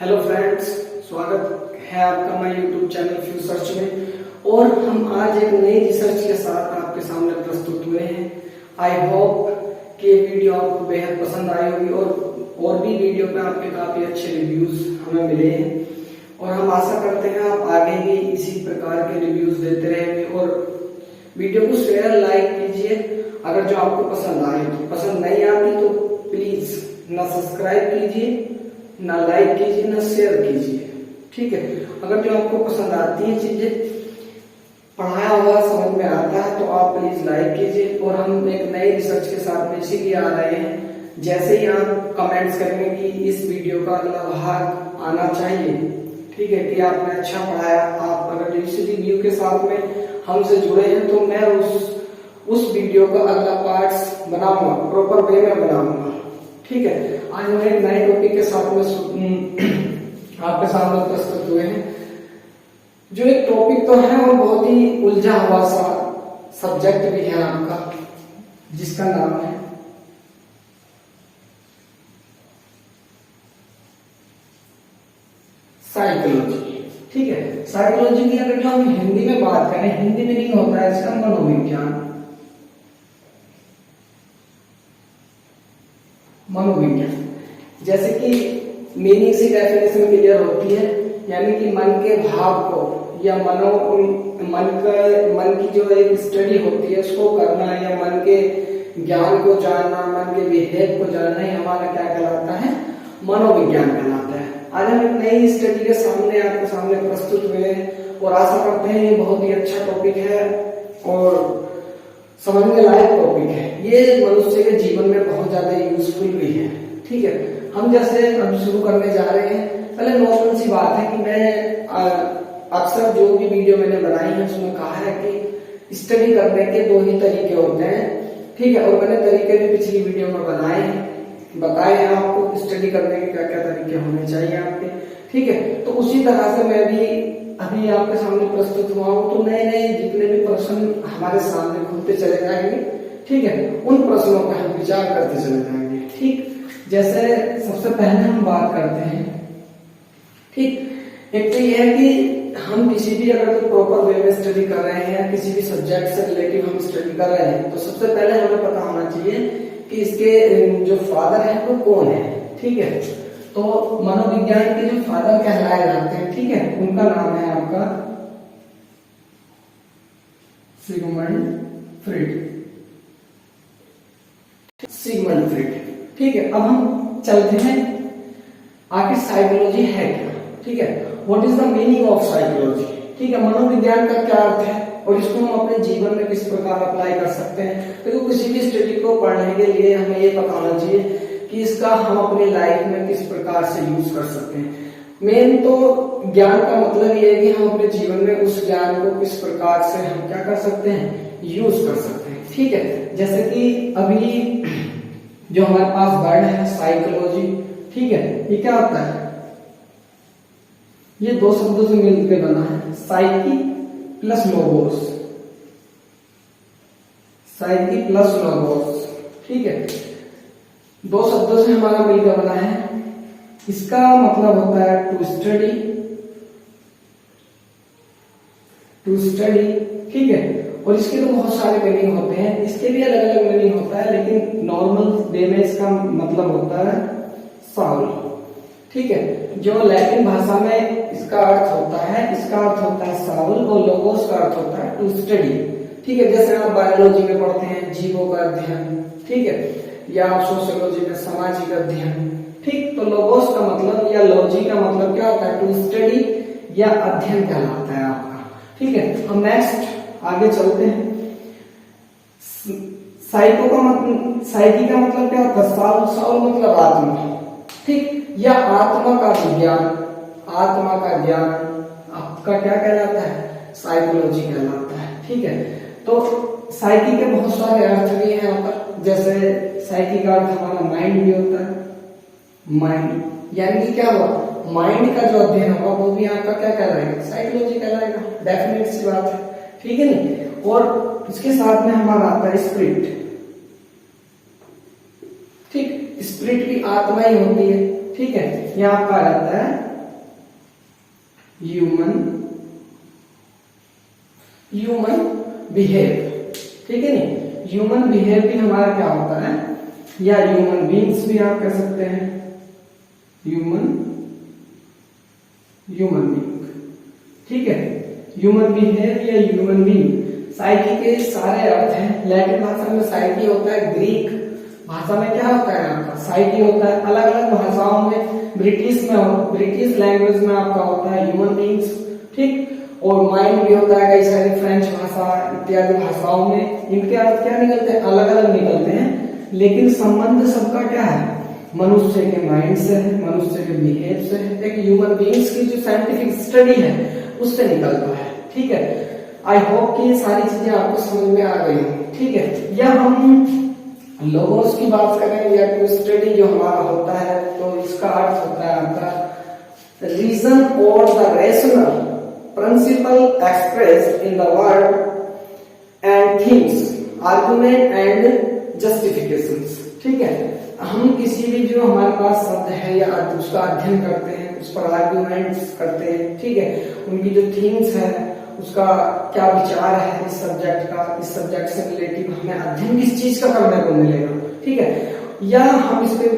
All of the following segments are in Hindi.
हेलो फ्रेंड्स, स्वागत है आपका हमारे यूट्यूब चैनल फ्यू सर्च में। और हम आज एक नई रिसर्च के साथ आपके सामने प्रस्तुत हुए हैं। आई होप कि ये वीडियो आपको बेहद पसंद आई होगी और भी वीडियो पे आपके काफी अच्छे रिव्यूज हमें मिले हैं और हम आशा करते हैं आप आगे भी इसी प्रकार के रिव्यूज देते रहेंगे। और वीडियो को शेयर लाइक कीजिए अगर जो आपको पसंद आए। तो पसंद नहीं आती तो प्लीज ना सब्सक्राइब कीजिए, ना लाइक कीजिए, ना शेयर कीजिए। ठीक है, अगर जो आपको पसंद आती है चीजें, पढ़ाया हुआ समझ में आता है तो आप प्लीज लाइक कीजिए। और हम एक नई रिसर्च के साथ में इसीलिए आ रहे हैं, जैसे ही आप कमेंट्स करेंगे कि इस वीडियो का अगला भाग आना चाहिए, ठीक है, कि आपने अच्छा पढ़ाया, आप अगर इसी रिव्यू के साथ में हमसे जुड़े हैं तो मैं उस वीडियो का अगला पार्ट्स बनाऊंगा, प्रॉपर वे में बनाऊंगा। ठीक है, आज हम एक नए टॉपिक के साथ में आपके सामने प्रस्तुत हुए हैं। जो एक टॉपिक तो है वो बहुत ही उलझा हुआ सा सब्जेक्ट भी है आपका, जिसका नाम है साइकोलॉजी। ठीक है, साइकोलॉजी की अगर जो हम हिंदी में बात करें, हिंदी में नहीं होता है इसका मनोविज्ञान। मनोविज्ञान जैसे कि मीनिंग से डेफिनेशन क्लियर होती है, यानी कि मन के भाव को या मन की जो एक स्टडी होती है उसको करना, या मन के ज्ञान को जानना, मन के बिहेव को जानना ही हमारा क्या कहलाता है, मनोविज्ञान कहलाता है। आज हम एक नई स्टडी के सामने आपके सामने प्रस्तुत हुए हैं और आशा करते हैं ये बहुत ही अच्छा टॉपिक है और समझने लायक टॉपिक है। ये मनुष्य के जीवन में बहुत ज्यादा यूजफुल भी है। ठीक है, हम जैसे अब शुरू करने जा रहे हैं, पहले नॉर्मल सी बात है कि मैं अक्सर जो भी वीडियो मैंने बनाई है उसमें कहा है कि स्टडी करने के दो ही तरीके होते हैं। ठीक है, और मैंने तरीके भी पिछली वीडियो में बनाए हैं, बताए हैं आपको स्टडी करने के क्या क्या तरीके होने चाहिए आपके। ठीक है, तो उसी तरह से मैं भी अभी आपके सामने प्रस्तुत हुआ हूं, तो नए नए जितने भी प्रश्न हमारे सामने खुलते चले जाएंगे, ठीक है, उन प्रश्नों पर हम विचार करते चले जाएंगे। ठीक, जैसे सबसे पहले हम बात करते हैं, ठीक, एक तो यह है कि हम किसी भी अगर तो प्रॉपर वे में स्टडी कर रहे हैं, किसी भी सब्जेक्ट से रिलेटिव हम स्टडी कर रहे हैं, तो सबसे पहले हमें पता होना चाहिए कि इसके जो फादर है वो कौन है। ठीक है, तो मनोविज्ञान के जो फादर कहलाए जाते हैं, ठीक है, उनका नाम है आपका सिगमंड फ्रीड। Sigmund freed. ठीक है, अब हम चलते हैं आखिर साइकोलॉजी है क्या। ठीक है, what is the meaning of psychology. ठीक है, मनोविज्ञान का क्या अर्थ है और इसको हम अपने जीवन में किस प्रकार अप्लाई कर सकते हैं। तो किसी भी स्टडी को पढ़ने के लिए हमें ये पता होना चाहिए कि इसका हम अपनी लाइफ में किस प्रकार से यूज कर सकते हैं। मेन तो ज्ञान का मतलब ये है कि हम अपने जीवन में उस ज्ञान को किस प्रकार से हम क्या कर सकते हैं, यूज कर सकते हैं। ठीक है, जैसे कि अभी जो हमारे पास वर्ड है साइकोलॉजी, ठीक है, ये क्या होता है, ये दो शब्दों से मिलकर बना है, psyche plus logos. Psyche plus logos, ठीक है, दो शब्दों से हमारा मिलकर बना है। इसका मतलब होता है टू स्टडी, टू स्टडी। ठीक है, और इसके तो बहुत सारे मीनिंग होते हैं, इसके भी अलग अलग मीनिंग होता है, लेकिन नॉर्मल वे में इसका मतलब होता है सॉल्व। ठीक है, जो लैटिन भाषा में इसका अर्थ होता है, इसका अर्थ होता है सॉल्व और लोगोस का अर्थ होता है टू स्टडी। ठीक है, जैसे आप बायोलॉजी में पढ़ते हैं जीवों का अध्ययन, ठीक है, या सोशियोलॉजी में सामाजिक अध्ययन। ठीक, तो लोगोस का मतलब या लॉजी का मतलब क्या होता है, टू स्टडी या अध्ययन कहलाता है आपका। ठीक है, हम नेक्स्ट आगे चलते हैं। साइको का मतलब, साइकी का मतलब क्या होता है, साउल मतलब आत्मा। ठीक, या आत्मा का विज्ञान, आत्मा का ज्ञान आपका क्या कहलाता है, साइकोलॉजी कहलाता है। ठीक है, तो साइकी के बहुत सारे अर्थ भी हैं यहाँ पर, जैसे साइकी का अर्थ हमारा माइंड भी होता है। माइंड यानी कि क्या हुआ, माइंड का जो अध्ययन होगा वो भी आपका क्या कहलाएगा, साइकोलॉजी कहलाएगा। डेफिनेट सी बात है, ठीक है नहीं। और इसके साथ में हमारा आता है स्पिरिट। ठीक, स्पिरिट भी आत्मा ही होती है। ठीक है, यहाँ आपका आ जाता है ह्यूमन बिहेव, ठीक है नहीं, ह्यूमन बिहेव भी हमारा क्या होता है, या ह्यूमन बींग्स भी आप कह सकते हैं, ह्यूमन बींग, ठीक है। ह्यूमन बिहेव या ह्यूमन बींग, साइकी के सारे अर्थ हैं। लैटिन भाषा में साइकी होता है, ग्रीक भाषा में क्या होता है आपका साइकी होता है, अलग अलग भाषाओं में, ब्रिटिश लैंग्वेज में आपका होता है ह्यूमन बींग्स, ठीक। और माइंड भी होता है कई सारी फ्रेंच भाषा इत्यादि भाषाओं में, इनके अर्थ क्या निकलते हैं, अलग अलग निकलते हैं, लेकिन संबंध सबका क्या है, मनुष्य के माइंड से है, मनुष्य के बिहेव से है, एक ह्यूमन बींग्स की जो साइंटिफिक स्टडी है उससे निकलता है, ठीक है। आई होप कि ये सारी चीजें आपको समझ में आ गई होंगी, ठीक है। या हम लोगोस की बात करें या कोई स्टडी जो हमारा होता है, तो इसका अर्थ होता है आपका रीजन और the rational principle express in the word and things, argument and justifications, ठीक है। हम किसी भी जो हमारे पास शब्द है या उसका अध्ययन करते हैं, उस पर आर्गुमेंट्स करते हैं, ठीक है, उनकी जो थिंग्स है उसका क्या विचार है इस सब्जेक्ट का, इस सब्जेक्ट से रिलेटिव हमें अध्ययन किस चीज का करने को मिलेगा, ठीक है। या हम इसके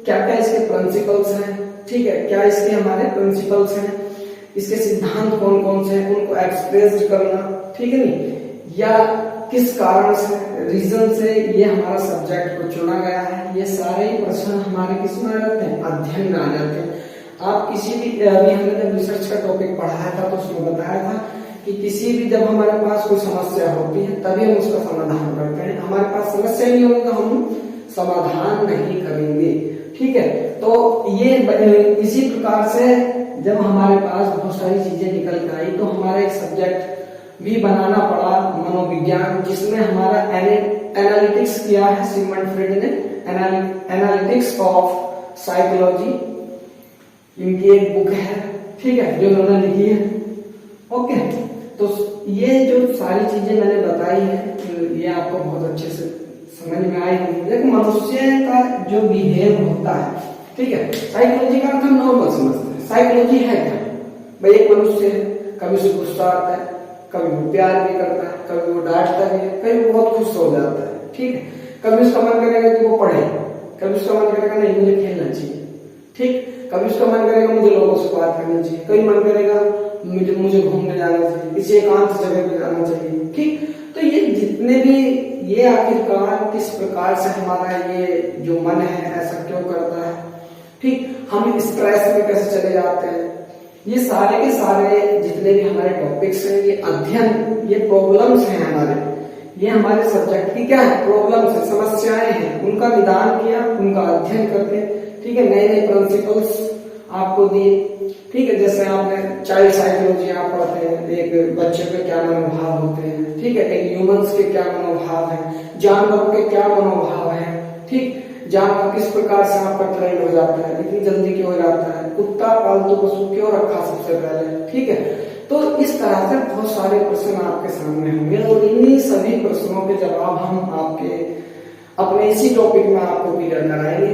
क्या क्या इसके प्रिंसिपल्स हैं, ठीक है, क्या इसके हमारे प्रिंसिपल्स हैं, इसके सिद्धांत कौन कौन से हैं, उनको एक्सप्रेस करना, ठीक है नहीं, या किस कारण से, रीजन से ये हमारा सब्जेक्ट को चुना गया है, ये सारे प्रश्न हमारे किस में आ जाते हैं, अध्ययन में आ जाते हैं। आप किसी भी, अभी हमने जब रिसर्च का टॉपिक पढ़ाया था तो उसमें बताया था कि किसी भी जब हमारे पास कोई समस्या होती है तभी हम उसका समाधान करते हैं, हमारे पास समस्या नहीं होगी तो हम समाधान नहीं करेंगे, ठीक है। तो ये इसी प्रकार से जब हमारे पास बहुत सारी चीजें निकल के आई तो हमारा एक सब्जेक्ट भी बनाना पड़ा, मनोविज्ञान, जिसमें हमारा एनालिटिक्स किया है सिगमंड फ्रॉइड ने, एनालिटिक्स ऑफ साइकोलॉजी, इनकी एक बुक है, ठीक है, जो उन्होंने लिखी है, ओके। तो ये जो सारी चीजें मैंने बताई है ये आपको बहुत अच्छे से समझ में आई होगी। एक मनुष्य का जो बिहेव होता है, ठीक है, साइकोलॉजी का अर्थ हम नॉर्मल समझते हैं, साइकोलॉजी है क्या, भाई एक मनुष्य है, कभी उसे गुस्सा आता है, कभी वो प्यार भी करता है, कभी वो डांटता भी है, कभी वो बहुत खुश हो जाता है, ठीक है, कभी उसका मन करेगा कि वो पढ़े, कभी उसका मन करेगा नहीं मुझे खेलना चाहिए, ठीक, कभी उसका मन करेगा मुझे लोगों से बात करनी चाहिए, कभी मन करेगा मुझे घूमने जाना चाहिए, किसी एकांत जगह पे जाना चाहिए, ठीक। तो ये जितने भी, ये आखिरकार किस प्रकार से हमारा ये जो मन है ऐसा क्यों करता है, ठीक, हम स्ट्रेस में कैसे चले जाते हैं, ये सारे के सारे जितने भी हमारे टॉपिक्स हैं, ये अध्ययन, ये प्रॉब्लम्स हैं हमारे, ये हमारे सब्जेक्ट की क्या है, प्रॉब्लम्स है, समस्याएं हैं, उनका निदान किया, उनका अध्ययन करके, ठीक है, नए नए प्रिंसिपल्स आपको दिए, ठीक है। जैसे आपने चाइल्ड साइकोलॉजी आप पढ़ते हैं, एक बच्चे पे क्या मनोभाव होते हैं, ठीक है, एक ह्यूमंस के क्या मनोभाव है, जानवरों के क्या मनोभाव है, ठीक, जानवर किस प्रकार से आपका ट्रेंड हो जाता है, इतनी जल्दी क्यों हो जाता है, कुत्ता पालतू पशु क्यों रखा सबसे पहले, ठीक है। तो इस तरह से बहुत सारे प्रश्न आपके सामने होंगे और इन्हीं सभी प्रश्नों के जवाब हम आपके अपने इसी टॉपिक में आपको क्लियर कराएंगे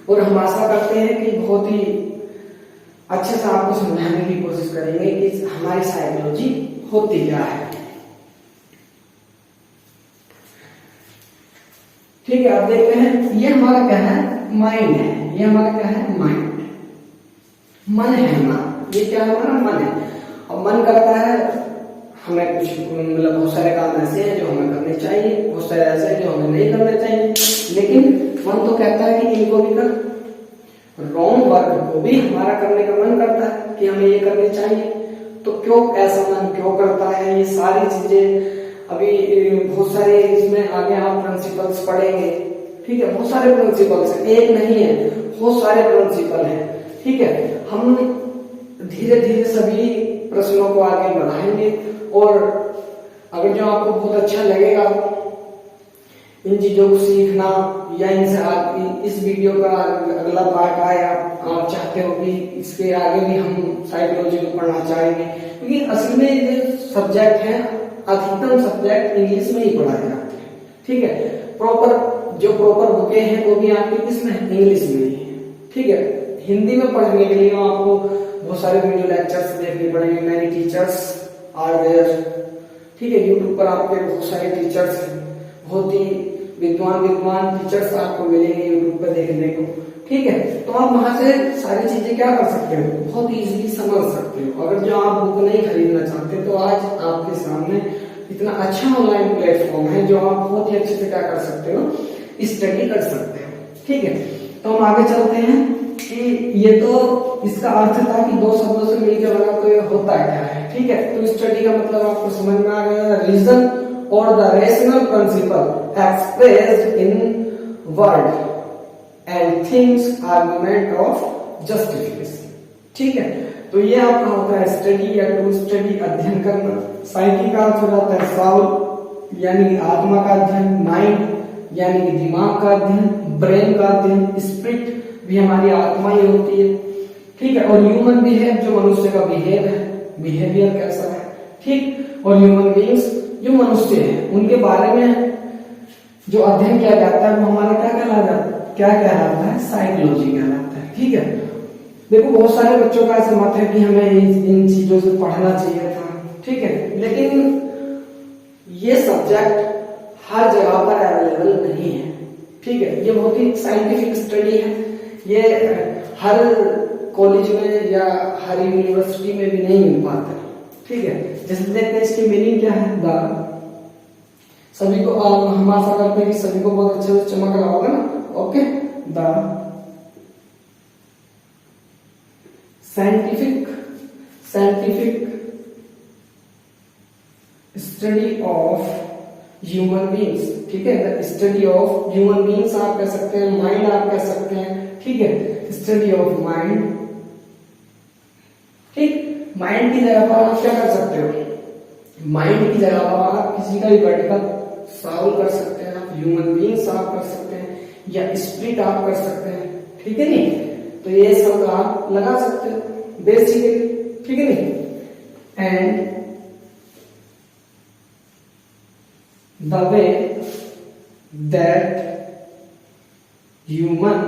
और हम आशा करते हैं कि बहुत ही अच्छे से आपको समझाने की कोशिश करेंगे कि हमारी साइकोलॉजी होती क्या है, ठीक है। अब देखते हैं, ये हमारा क्या है, माइंड है, ये हमारा क्या है, माइंड, मन है हमारा, ये क्या हमारा मन है। अब मन करता है हमें कुछ, मतलब बहुत सारे काम ऐसे हैं जो हमें करने चाहिए, बहुत सारे ऐसे हैं जो हमें नहीं करने चाहिए, लेकिन मन तो कहता है कि इनको भी कर, रॉन्ग वर्क को भी हमारा करने का मन करता है कि हमें ये करने चाहिए। तो क्यों ऐसा मन क्यों करता है, ये सारी चीजें अभी बहुत सारे इसमें आगे आप प्रिंसिपल्स पढ़ेंगे, ठीक है, बहुत सारे प्रिंसिपल्स हैं, एक नहीं है, बहुत सारे प्रिंसिपल हैं, ठीक है। हम धीरे धीरे सभी प्रश्नों को आगे बढ़ाएंगे और अगर जो आपको बहुत अच्छा लगेगा इन चीजों को सीखना या इनसे इस वीडियो का अगला पार्ट आए, आप चाहते हो कि इसके आगे भी हम साइकोलॉजी को पढ़ना चाहेंगे, क्योंकि असल में ये सब्जेक्ट है, अधिकतम सब्जेक्ट इंग्लिश में ही पढ़ाए जाते हैं, ठीक है। प्रॉपर बुकें हैं वो भी आपके किसमें है, इंग्लिश में ही है, ठीक है। हिंदी में पढ़ने के लिए आपको बहुत सारे वीडियो लेक्चर्स देखने पड़ेंगे, मैनी टीचर्स आर देयर, ठीक है। यूट्यूब पर आपके बहुत सारे टीचर्स, बहुत ही विद्वान टीचर्स आपको मिलेंगे यूट्यूब पर देखने को, ठीक है। तो आप वहां से सारी चीजें क्या कर सकते हो, बहुत इजीली समझ सकते हो। अगर जो आप बुक नहीं खरीदना चाहते तो आज आपके सामने इतना अच्छा ऑनलाइन प्लेटफॉर्म है जो आप बहुत ही अच्छे से क्या कर सकते हो, स्टडी कर सकते हो, ठीक है। तो हम आगे चलते हैं कि ये तो इसका अर्थ था कि दो शब्दों से मिलकर बना तो ये होता क्या है, ठीक है। तो स्टडी का मतलब आपको समझ में आ गया, रीजन और the rational principle expressed in word and things argument of justification, ठीक है। तो ये आपका होता है स्टडी या टू स्टडी, अध्ययन करना। साइकी का अर्थ हो जाता है साउल यानी कि आत्मा का अध्ययन, माइंड यानी कि दिमाग का अध्ययन, ब्रेन का अध्ययन, स्पिरिट भी हमारी आत्मा ही होती है, ठीक है। और ह्यूमन बिहेव जो मनुष्य का बिहेव है, बिहेवियर कैसा है, ठीक। और ह्यूमन बीइंग्स जो मनुष्य है उनके बारे में जो अध्ययन किया जाता है वो हमारा क्या कहलाता है, साइकोलॉजी कहलाता है, ठीक है। देखो बहुत सारे बच्चों का ऐसा मत है कि हमें इन चीजों से पढ़ना चाहिए था, ठीक है, लेकिन ये सब्जेक्ट हर जगह पर अवेलेबल नहीं है, ठीक है। ये बहुत ही साइंटिफिक स्टडी है, ये हर कॉलेज में या हर यूनिवर्सिटी में भी नहीं मिल पाता, ठीक है। जैसे देखते हैं इसकी मीनिंग क्या है, द सभी को हम आशा करते हैं कि सभी को बहुत अच्छे से चमक रहा होगा ना, okay. The scientific study of human beings, ठीक है। The study of human beings आप कह सकते हैं, माइंड आप कह सकते हैं, ठीक है। स्टडी ऑफ माइंड, ठीक। माइंड की जगह पर आप क्या कर सकते हो, माइंड की जगह पर आप किसी का भी वर्ड का सॉल्व कर सकते हैं, आप ह्यूमन बीइंग्स आप कर सकते हैं या स्पिरिट आप कर सकते हैं, ठीक है नहीं। तो ये सब आप लगा सकते हो बेसिकली, ठीक है नहीं। And the way that human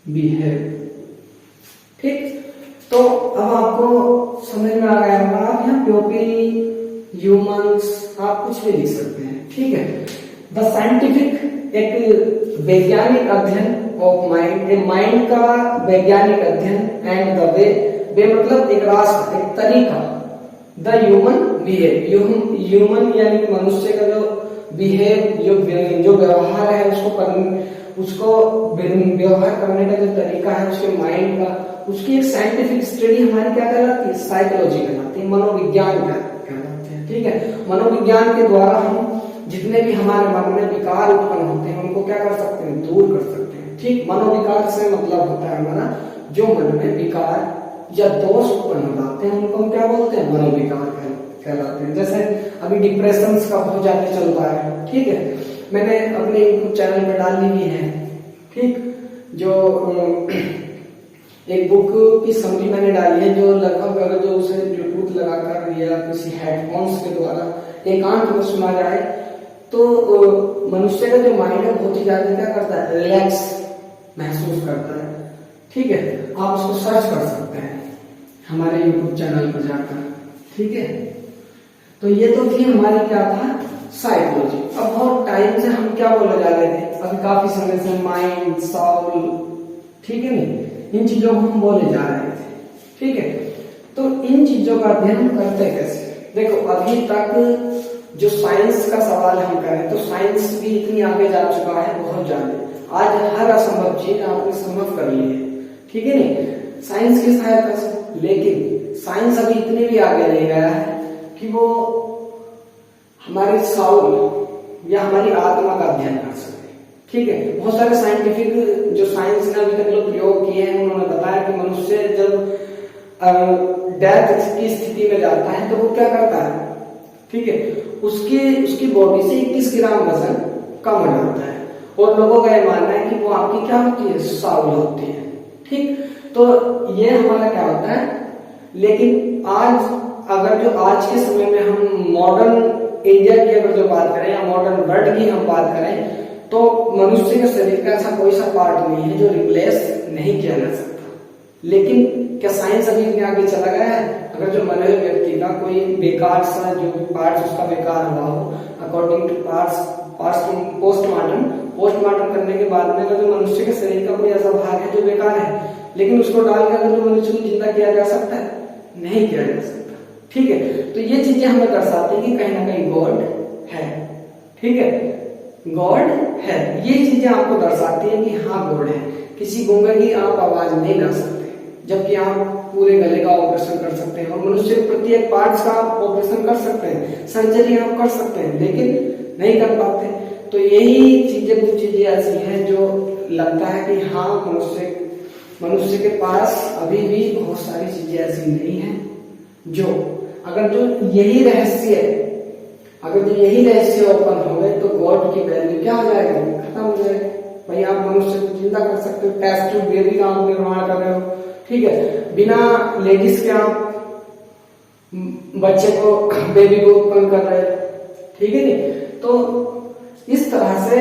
behave, ठीक। तो अब आपको समझ में आ गया होगा, आप यहाँ प्योपी ह्यूमंस आप कुछ भी लिख सकते हैं, ठीक है। द साइंटिफिक एक वैज्ञानिक अध्ययन ऑफ माइंड, माइंड का वैज्ञानिक अध्ययन, एंड द वे मतलब एक रास्ता, एक तरीका, द ह्यूमन बिहेव, ह्यूमन यानी मनुष्य का जो बिहेव, जो व्यवहार है उसको व्यवहार करने का जो तरीका है उसके माइंड का, उसकी एक साइंटिफिक स्टडी हमारी क्या कहलाती है, साइकोलॉजी कहलाती है, मनोविज्ञान कहलाते हैं, ठीक है। मनोविज्ञान के द्वारा हम जितने भी हमारे मन में विकार उत्पन्न होते हैं उनको क्या कर सकते हैं, दूर कर सकते हैं, ठीक। मनोविकार से मतलब होता है हमारा जो मन में विकार या दोष उत्पन्न हो जाते हैं उनको हम क्या बोलते हैं, मनोविकार कहलाते हैं। जैसे अभी डिप्रेशन का बहुत ज्यादा चलता है, ठीक है। मैंने अपने यूट्यूब चैनल पे डाली भी है, ठीक, जो एक बुक की समरी मैंने डाली है, जो लगभग अगर जो उसे ब्लूटूथ लगाकर या किसी हेडफोन्स के द्वारा एकांत में सुना जाए तो मनुष्य का जो माइंड है बहुत ही ज्यादा क्या करता है, रिलैक्स महसूस करता है, ठीक है। आप उसको सर्च कर सकते हैं हमारे यूट्यूब चैनल पर जाकर, ठीक है। तो ये तो थी हमारी क्या था, साइकोलॉजी। अब बहुत टाइम से हम क्या बोले जा रहे थे, अभी काफी समय से माइंड, साउल, ठीक है नहीं, इन चीजों को हम बोले जा रहे थे, ठीक है। तो इन चीजों का अध्ययन हम करते कैसे, देखो अभी तक जो साइंस का सवाल हम करें तो साइंस भी इतनी आगे जा चुका है, बहुत ज्यादा। आज हर असंभव चीज आपने संभव कर ली है, ठीक है नहीं, साइंस की सहायता से। लेकिन साइंस अभी इतने भी आगे नहीं गया है कि वो हमारे साउल या हमारी आत्मा का अध्ययन कर सके, ठीक है। बहुत सारे साइंटिफिक जो साइंस ने अभी तक लोग प्रयोग किए हैं उन्होंने बताया कि मनुष्य जब डेथ की स्थिति में जाता है तो वो क्या करता है, ठीक है, उसकी बॉडी से 21 ग्राम वजन कम हो जाता है, और लोगों का यह मानना है कि वो आपकी क्या होती है, साउल होती है, ठीक। तो ये हमारा क्या होता है। लेकिन आज अगर जो आज के समय में हम मॉडर्न इंडिया की अगर जो बात करें या मॉडर्न वर्ल्ड की हम बात करें तो मनुष्य के शरीर का ऐसा कोई सा पार्ट नहीं है जो रिप्लेस नहीं किया जा सकता, लेकिन क्या साइंस अभी भी आगे चला गया है? अगर जो मरे हुए व्यक्ति का कोई बेकार सा जो पार्ट्स उसका बेकार हुआ हो, अकॉर्डिंग टू पोस्टमार्टम करने के बाद में अगर जो मनुष्य के शरीर का कोई ऐसा भाग है जो बेकार है, लेकिन उसको डालकर अगर जो मनुष्य को जिंदा किया जा सकता है? नहीं किया जा सकता। ठीक है, तो ये चीजें हमें दर्शाती है कि कहीं ना कहीं गॉड है। ठीक है, गॉड है, ये चीजें आपको दर्शाती है कि हाँ गॉड है। किसी गूंगे की आप आवाज नहीं ला सकते, जबकि आप पूरे गले का ऑपरेशन कर सकते हैं और मनुष्य के प्रत्येक पार्ट्स का आप ऑपरेशन कर सकते हैं, सर्जरी आप कर सकते हैं, लेकिन नहीं कर पाते। तो यही चीजें, कुछ चीजें ऐसी हैं जो लगता है कि हाँ मनुष्य के पास अभी भी बहुत सारी चीजें ऐसी नहीं है जो अगर जो यही रहस्य ओपन हो गए तो गॉड की वैल्यू क्या हो जाएगी? खत्म हो जाएगी। भाई आप मनुष्य को जिंदा कर सकते हो, टेस्ट ट्यूब बेबी का आप निर्माण कर रहे हो, ठीक है, बिना लेडीज के आप बच्चे को, बेबी को उत्पन्न कर रहे हो, ठीक है नहीं? तो इस तरह से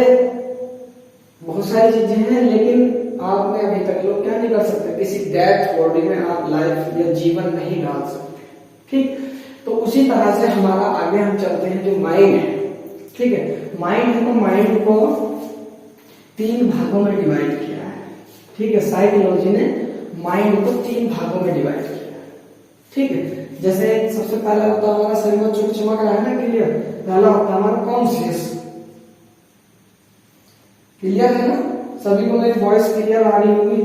बहुत सारी चीजें हैं, लेकिन आपने अभी तक लोग क्या नहीं कर सकते, किसी डेथ बॉडी में आप लाइफ या जीवन नहीं डाल सकते। ठीक, तो उसी तरह से हमारा आगे हम चलते हैं, जो माइंड है। ठीक है, माइंड है, तो माइंड को 3 भागों में डिवाइड किया है। ठीक है, साइकोलॉजी ने माइंड को 3 भागों में डिवाइड किया है। ठीक है, जैसे सबसे पहला होता है हमारा शरीर में जो चमक रहा है ना, क्लियर, पहला होता है हमारा कॉन्शियस। क्लियर है ना? सभी को मेरी वॉइस क्लियर आ रही होगी?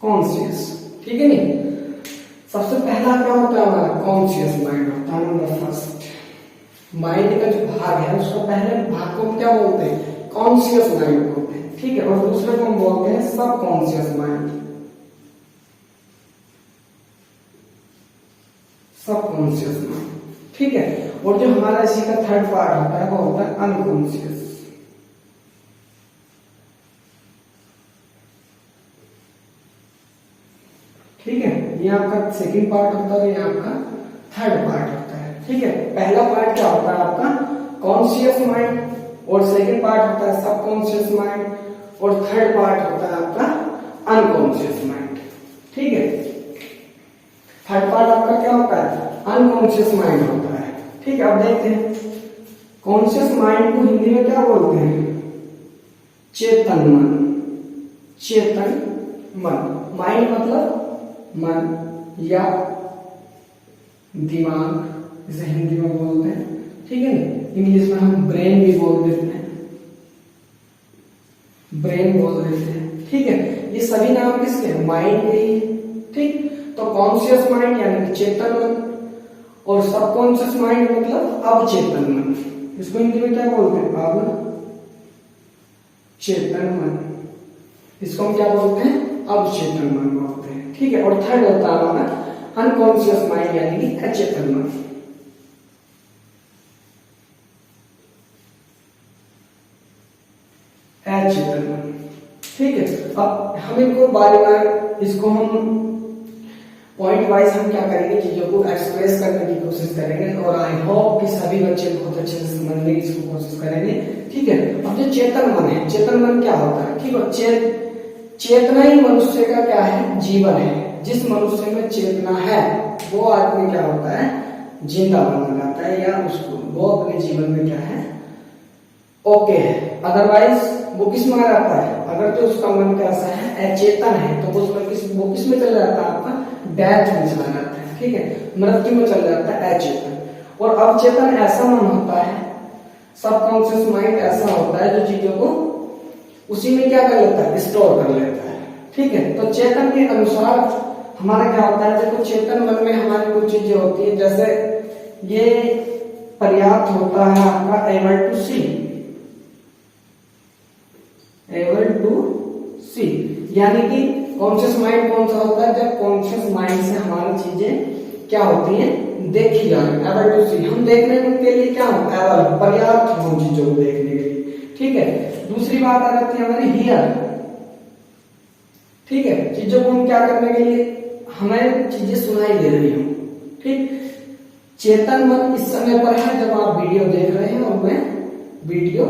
कॉन्शियस, ठीक है नहीं? सबसे पहला क्या होता है हमारा कॉन्शियस माइंड होता है, नंबर फर्स्ट। माइंड का जो भाग है उसको पहले भाग को क्या बोलते हैं? कॉन्शियस माइंड बोलते हैं। ठीक है, और दूसरे को हम बोलते हैं सब कॉन्शियस माइंड। सब कॉन्शियस माइंड, ठीक है। और जो हमारा इसी का थर्ड पार्ट होता है वो होता है अनकॉन्शियस। ठीक है, ये आपका सेकंड पार्ट होता है, ये आपका थर्ड पार्ट होता है। ठीक है, पहला पार्ट क्या होता है आपका कॉन्शियस माइंड, और सेकंड पार्ट होता है सब कॉन्शियस माइंड, और थर्ड पार्ट होता है आपका अनकॉन्शियस माइंड। ठीक है, थर्ड पार्ट आपका क्या होता है? अनकॉन्शियस माइंड होता है। ठीक है, अब देखते हैं कॉन्शियस माइंड को हिंदी में क्या बोलते हैं? चेतन मन। चेतन मन, माइंड मतलब मन या दिमाग, इसे हिंदी में बोलते हैं। ठीक है, इंग्लिश में हम ब्रेन भी बोल देते हैं, ब्रेन बोल देते हैं। ठीक है, ये सभी नाम किसके हैं? माइंड के ही। ठीक, तो कॉन्शियस माइंड यानी कि चेतन मन, और सबकॉन्शियस माइंड मतलब अवचेतन मन। इसको हिंदी में क्या बोलते हैं? अवचेतन मन। इसको हम क्या बोलते हैं? अवचेतन मन बोलते हैं। ठीक है, और थर्ड होता है हमारा अनकॉन्शियस माइंड यानी कि अचेतन मन। अचेतन मन, ठीक है। अब हम इनको बारी बार, इसको हम पॉइंट वाइज हम क्या करेंगे, चीजों को एक्सप्रेस करने की कोशिश करेंगे, और आई होप कि सभी बच्चे बहुत अच्छे से समझने की इसको कोशिश करेंगे। ठीक है, अब जो चेतन मन है, चेतन मन क्या होता है? ठीक है, चेतना ही मनुष्य का क्या है? जीवन है। जिस मनुष्य में चेतना है वो आदमी क्या होता है? जिंदा माना जाता है, या उसको वो अपने जीवन में क्या है? ओके है। अदरवाइज वो किस में रहता है? अगर तो उसका मन कैसा है? अचेतन है, तो वो किस में चला जाता है? आपका डेथ में चला जाता है। ठीक है, मृत्यु में चला जाता है अचेतन। और अवचेतन ऐसा मन होता है, सबकॉन्शियस माइंड ऐसा होता है जो चीजों को उसी में क्या कर लेता है? स्टोर कर लेता है। ठीक है, तो चेतन के अनुसार हमारा क्या होता है? देखो, चेतन मन में हमारी कुछ चीजें होती है, जैसे ये पर्याप्त होता है आपका able to see. Able to see यानी कि कॉन्शियस माइंड कौन सा होता है? जब कॉन्शियस माइंड से हमारी चीजें क्या होती हैं? देखी जा रही है। एबल टू सी, हम देखने के लिए क्या हो? एबल, पर्याप्त हो चीजों को देखने के लिए। ठीक है, दूसरी बात आ जाती है हमारी हियर। ठीक है, चीजों को हम क्या करने के लिए? हमें चीजें सुनाई दे रही हो। ठीक, चेतन मन इस समय पर है जब आप वीडियो देख रहे हैं और मैं वीडियो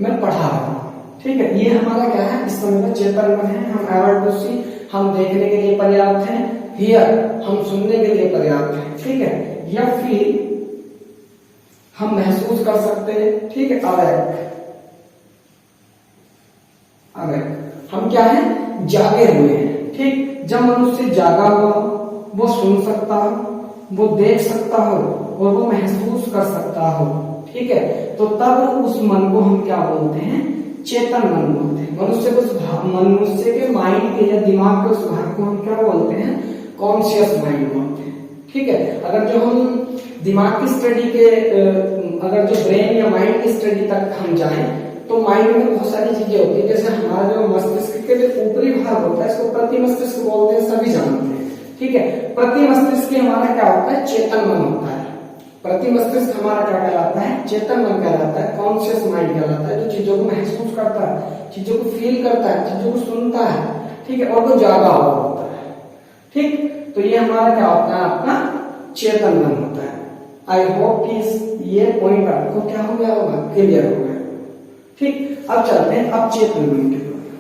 में पढ़ा रहा हूं। ठीक है, ये हमारा क्या है, इस समय में चेतन मन है। हम एबल टू सी, हम देखने के लिए पर्याप्त हैं। हियर, हम सुनने के लिए पर्याप्त हैं। ठीक है, या फील, हम महसूस कर सकते हैं। ठीक है, अवेक, हम क्या है, जागे हुए हैं। ठीक, जब मनुष्य जागा हुआ, वो सुन सकता हो, वो देख सकता हो और वो महसूस कर सकता हो। ठीक है, तो तब उस मन को हम क्या बोलते हैं, चेतन मन बोलते हैं। मनुष्य के माइंड के या दिमाग के उस भाग को हम क्या बोलते हैं, कॉन्शियस माइंड बोलते हैं। ठीक है, अगर जो हम दिमाग की स्टडी के अगर जो ब्रेन या माइंड की स्टडी तक हम जाएं, तो माइंड में बहुत सारी चीजें होती है। जैसे हमारा जो मस्तिष्क के जो ऊपरी भाग होता है, इसको प्रति मस्तिष्क बोलते हैं, सभी जानते हैं। ठीक है, प्रति मस्तिष्क हमारा क्या होता है, चेतन मन होता है। प्रति मस्तिष्क हमारा क्या कहलाता है, चेतन मन कहलाता है, कॉन्शियस माइंड कहलाता है, जो चीजों को महसूस करता है, चीजों को फील करता है, चीजों को सुनता है। ठीक है, और वो जागा हुआ होता है। ठीक, तो ये हमारा क्या होता है, आपका चेतन मन होता है। आई होप कि ये पॉइंट आपको क्या हो गया होगा, क्लियर हो गया। ठीक, अब चलते हैं अब चेतन मन के बारे में।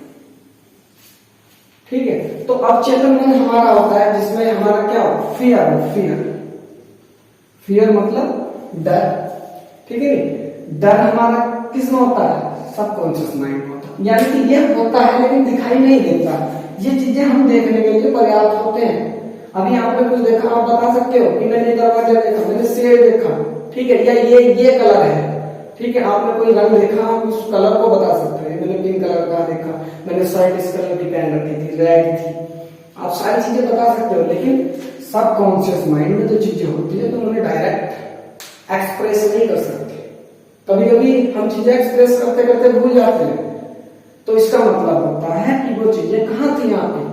ठीक है, तो अब चेतन मन हमारा होता है जिसमें हमारा क्या हो, फियर मतलब डर। ठीक है, डर हमारा किसमें होता है, सबकॉन्शियस माइंड में होता है। यानी कि ये होता है लेकिन दिखाई नहीं देता। ये चीजें हम देखने के लिए पर्याप्त होते हैं। अभी आपने कुछ देखा, आप बता सकते हो कि मैंने दरवाजा देखा, मैंने शेर देखा। ठीक है, या ये कलर है। ठीक है, आपने कोई रंग देखा, आप उस कलर को बता सकते हैं, मैंने पिंक कलर का देखा, मैंने शर्ट इस कलर की पहन रखी थी, रेड थी। आप सारी चीजें बता सकते हो, लेकिन सबकॉन्शियस माइंड में जो चीजें होती है तो उन्हें डायरेक्ट एक्सप्रेस नहीं कर सकते। कभी कभी हम चीजें एक्सप्रेस करते करते भूल जाते हैं, तो इसका मतलब होता है कि वो चीजें कहाँ थी, आपकी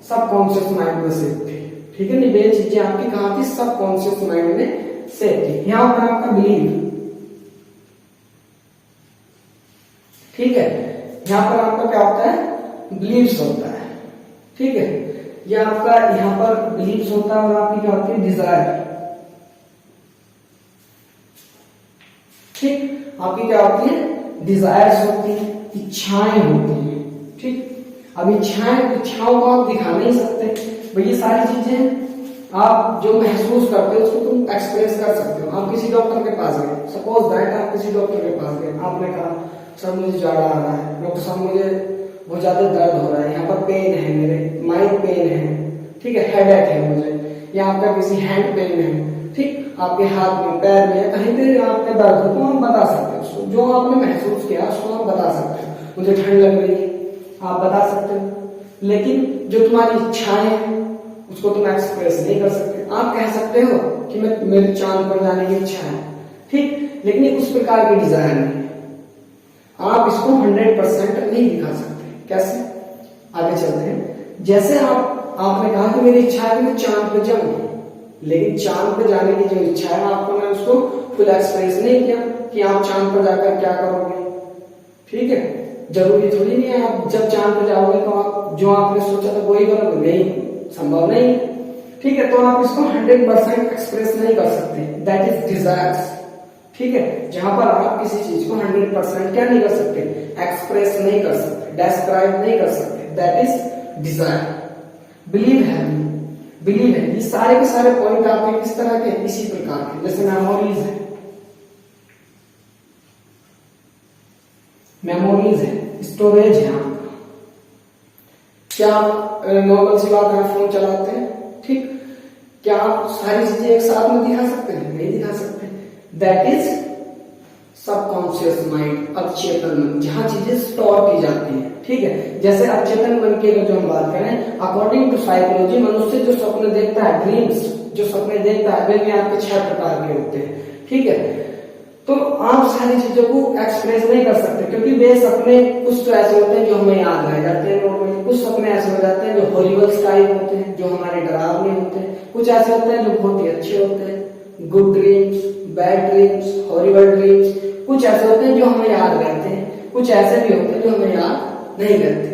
सबकॉन्शियस माइंड में सेव थी। ठीक है, ये चीजें आपकी कहाँ थी, सबकॉन्शियस माइंड में सेव थी। यहाँ पर आपका बिलीव, ठीक है, यहाँ पर आपका क्या होता है, बिलीव्स होता है। ठीक है, ये आपका यहाँ पर बिलीव्स होता है और आपकी क्या होती है, डिजायर। ठीक, आपकी क्या होती है, डिजायर्स होती है, इच्छाएं होती है। ठीक, अब इच्छाओं को आप दिखा नहीं सकते भाई। ये सारी चीजें आप जो महसूस करते हो उसको तुम एक्सप्रेस कर सकते हो। आप किसी डॉक्टर के पास गए, सपोज दैट आप किसी डॉक्टर के पास गए, आपने कहा सर मुझे जाड़ा आ रहा है, डॉक्टर साहब मुझे बहुत ज्यादा दर्द हो रहा है, यहाँ पर पेन है, मेरे माइल्ड पेन है। ठीक है, हेडेक है मुझे, या आपका किसी हैंड पेन है। ठीक, आपके हाथ में, पैर में, कहीं पे आपका दर्द हो तो आप बता सकते हो उसको, जो आपने महसूस किया उसको आप बता सकते हो। मुझे ठंड लग रही है, आप बता सकते हो। लेकिन जो तुम्हारी इच्छाएं हैं उसको तुम एक्सप्रेस नहीं कर सकते। आप कह सकते हो कि मेरे चांद पर जाने की इच्छा है। ठीक, लेकिन उस प्रकार की डिजायर नहीं है। आप इसको 100% नहीं दिखा सकते। कैसे, आगे चलते हैं। जैसे आपने कहा कि मेरी इच्छा है कि मैं चांद पे जाऊं, लेकिन चांद पे जाने की जो इच्छा है आपको, मैं उसको फुल एक्सप्रेस नहीं किया कि आप चांद पर जाकर क्या करोगे। ठीक है, जरूरी थोड़ी नहीं है आप जब चांद पे जाओगे तो आप जो आपने सोचा था वही करोगे, नहीं, संभव नहीं। ठीक है, तो आप इसको 100% एक्सप्रेस नहीं कर सकते। That is desires. ठीक है, जहां पर आप किसी चीज को 100% क्या नहीं कर सकते, एक्सप्रेस नहीं कर सकते, डिस्क्राइब नहीं कर सकते। That is desire. बिलीव है, ये सारे के सारे पॉइंट आपके किस तरह के, इसी प्रकार के। जैसे मेमोरीज है, स्टोरेज है आपका। क्या आप नॉर्मल सी बात है, फोन चलाते हैं, ठीक, क्या आप सारी चीजें एक साथ में दिखा सकते हैं, नहीं दिखा सकते। दैट इज सबकॉन्शियस माइंड, अवचेतन मन, जहां चीजें स्टोर की जाती हैं। ठीक है, जैसे अवचेतन मन की अगर जो हम बात करें, अकॉर्डिंग टू साइकोलॉजी, मनुष्य जो सपने देखता है, ड्रीम्स जो सपने देखता है, वे भी आपके 6 प्रकार के होते हैं। ठीक है, तो आप सारी चीजों को एक्सप्रेस नहीं कर सकते, क्योंकि वे सपने कुछ तो ऐसे होते हैं जो हमें याद रह जाते हैं नॉर्मली, कुछ सपने ऐसे हो जाते हैं जो हॉरिबल टाइप होते हैं, जो हमारे डरावने होते हैं, कुछ ऐसे होते हैं जो बहुत ही अच्छे होते हैं, good dreams, bad dreams, horrible dreams. कुछ ऐसे होते हैं जो हमें याद रहते हैं, कुछ ऐसे भी होते हैं जो हमें याद नहीं रहते।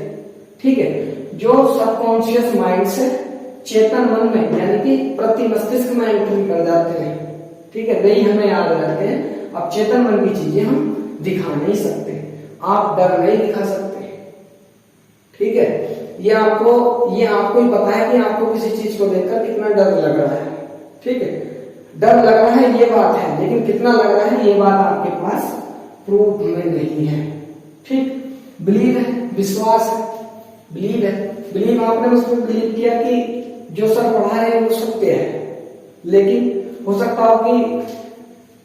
ठीक है, जो सबकॉन्शियस माइंड से चेतन मन में, यानी कि प्रति मस्तिष्क में एंट्री कर जाते हैं, ठीक है, वही हमें याद रहते हैं। अब चेतन मन की चीजें हम दिखा नहीं सकते, आप डर नहीं दिखा सकते, ठीक है, ये आपको ही पता है कि आपको किसी चीज को देखकर कितना डर लग रहा है। ठीक है, डर लग रहा है ये बात है, लेकिन कितना लग रहा है ये बात आपके पास प्रूफ में नहीं है। ठीक, बिलीव है, विश्वास है, बिलीव आपने उसमें बिलीव किया कि जो सर पढ़ा है वो सत्य है। लेकिन हो सकता हो कि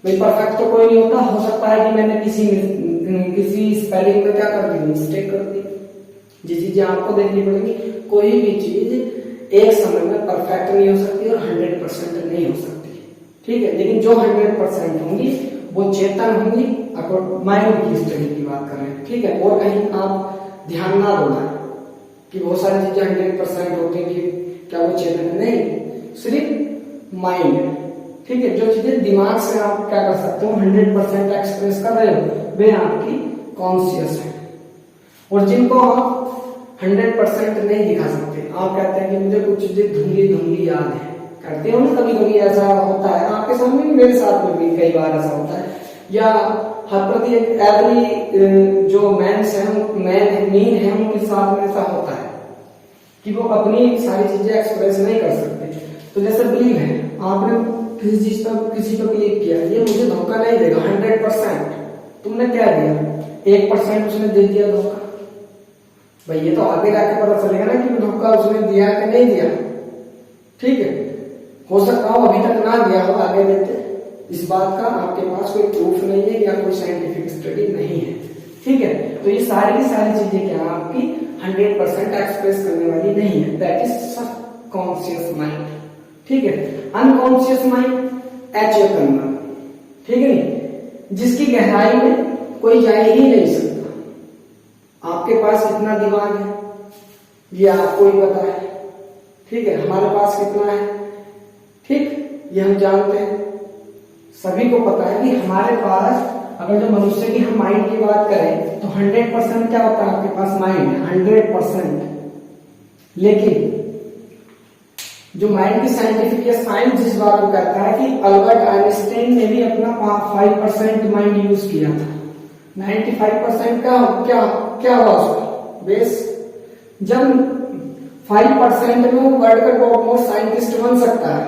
भाई परफेक्ट तो कोई नहीं होता, हो सकता है कि मैंने किसी स्पेलिंग में क्या कर दी, मिस्टेक कर दी। जी चीजें आपको देखनी पड़ेगी। कोई भी चीज एक समय में परफेक्ट नहीं हो सकती और 100% नहीं हो सकती। ठीक है, लेकिन जो 100% होंगी वो चेतन होंगी। अगर माइंड की स्टडी की बात कर रहे हैं, ठीक है, और कहीं आप ध्यान ना देना कि बहुत सारी चीजें 100% होती हैं कि क्या वो चेतन, नहीं, सिर्फ माइंड। ठीक है, जो चीजें दिमाग से आप क्या कर सकते हो 100% एक्सप्रेस कर रहे हो वे आपकी कॉन्शियस है। और जिनको आप 100% नहीं दिखा सकते, आप कहते हैं कि मुझे कुछ चीजें धुंधली याद है, करते हो ना कभी कभी ऐसा होता है आपके सामने भी, मेरे साथ में भी कई बार ऐसा होता है। या हर प्रति एवरी जो मैन्स है मीन है उनके साथ में ऐसा होता है कि वो अपनी सारी चीजें एक्सप्रेस नहीं कर सकते। तो जैसे बिलीव है, आपने किसी पर बिलीव किया, ये मुझे धोखा नहीं देगा 100%, तुमने क्या दिया 1% उसने दे दिया धोखा, भाई ये तो आगे जाके पता चलेगा ना कि धोखा उसने दिया कि नहीं दिया। ठीक है, हो सकता हो अभी तक ना दिया हो, आगे देते, इस बात का आपके पास कोई प्रूफ नहीं है या कोई साइंटिफिक स्टडी नहीं है। ठीक है, तो ये सारी की सारी चीजें क्या आपकी 100% एक्सप्रेस करने वाली नहीं है। That is subconscious mind. ठीक है, अनकॉन्शियस माइंड अचेतन मन, ठीक है नहीं, जिसकी गहराई में कोई जा ही नहीं सकता। आपके पास कितना दिमाग है ये आपको ही पता है। ठीक है, हमारे पास कितना है, ठीक, ये हम जानते हैं, सभी को पता है कि हमारे पास, अगर जो मनुष्य की हम माइंड की बात करें तो 100% क्या होता है आपके पास माइंड, 100%। लेकिन जो माइंड की साइंटिफिक या साइंस जिस बात को कहता है कि अल्बर्ट आइंस्टाइन ने भी अपना 5% माइंड यूज किया था, 95% का क्या हुआ उसका बेस। जब 5% में वो वर्ल्ड का टॉप मोस्ट साइंटिस्ट बन सकता है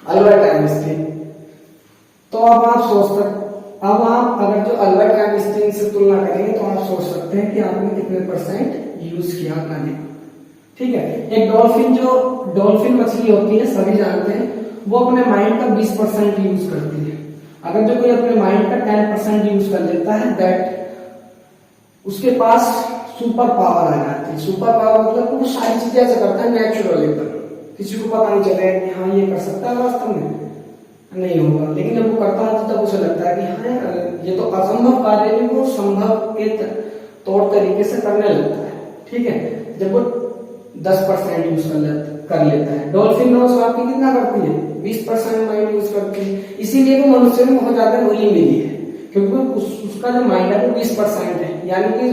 अल्बर्ट आइंस्टाइन, तो अब आप सोच सकते, अब आप अगर जो अल्बर्ट आइंस्टाइन से तुलना करेंगे तो आप सोच सकते हैं कि आपने कितने % यूज किया अपना दिमाग। ठीक है, एक डॉल्फिन मछली होती है, सभी जानते हैं, वो अपने माइंड का 20% यूज करती है। अगर जो कोई अपने माइंड का 10% यूज कर लेता है, दैट उसके पास सुपर पावर आ जाती है। सुपर पावर मतलब वो सारी चीजें ऐसे करता है नेचुरल एकदम, किसी को पता नहीं चलेगा कि हाँ ये कर सकता है, वास्तव में नहीं होगा, लेकिन जब वो करता है तब उसे लगता है कि हाँ ये तो असंभव कार्य भी वो संभव के तौर तरीके से करने लगता है। ठीक है, जब वो 10% यूज कर लेता है। डॉल्फिन रोज आपकी कितना करती है, 20% माइंड यूज करती है, इसीलिए वो मनुष्य में बहुत ज्यादा घुली मिली है, क्योंकि उसका जो माइंड है वो 20% है, यानी कि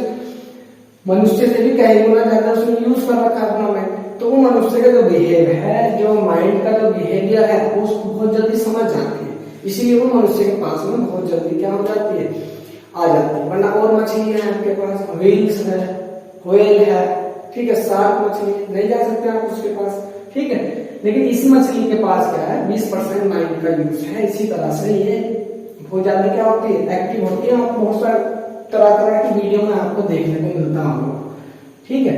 मनुष्य से भी कई गुना ज्यादा उसने यूज कर रखा अपना माइंड। तो वो मनुष्य का जो बिहेव है, जो माइंड का जो बिहेवियर है, वो उसको बहुत जल्दी समझ जाती है, इसीलिए वो मनुष्य के पास में बहुत जल्दी क्या हो जाती है, आ जाती है। वरना और मछली है आपके पास, व्हेल्स है, व्हेल है, ठीक है, शार्क मछली नहीं जा सकते आप उसके पास। ठीक है, लेकिन इस मछली के पास क्या है, 20% माइंड का यूज है। इसी तरह से ये बहुत ज्यादा क्या होती है, एक्टिव होती है। आप बहुत सारे तरह की वीडियो में आपको देखने को मिलता होगा। ठीक है,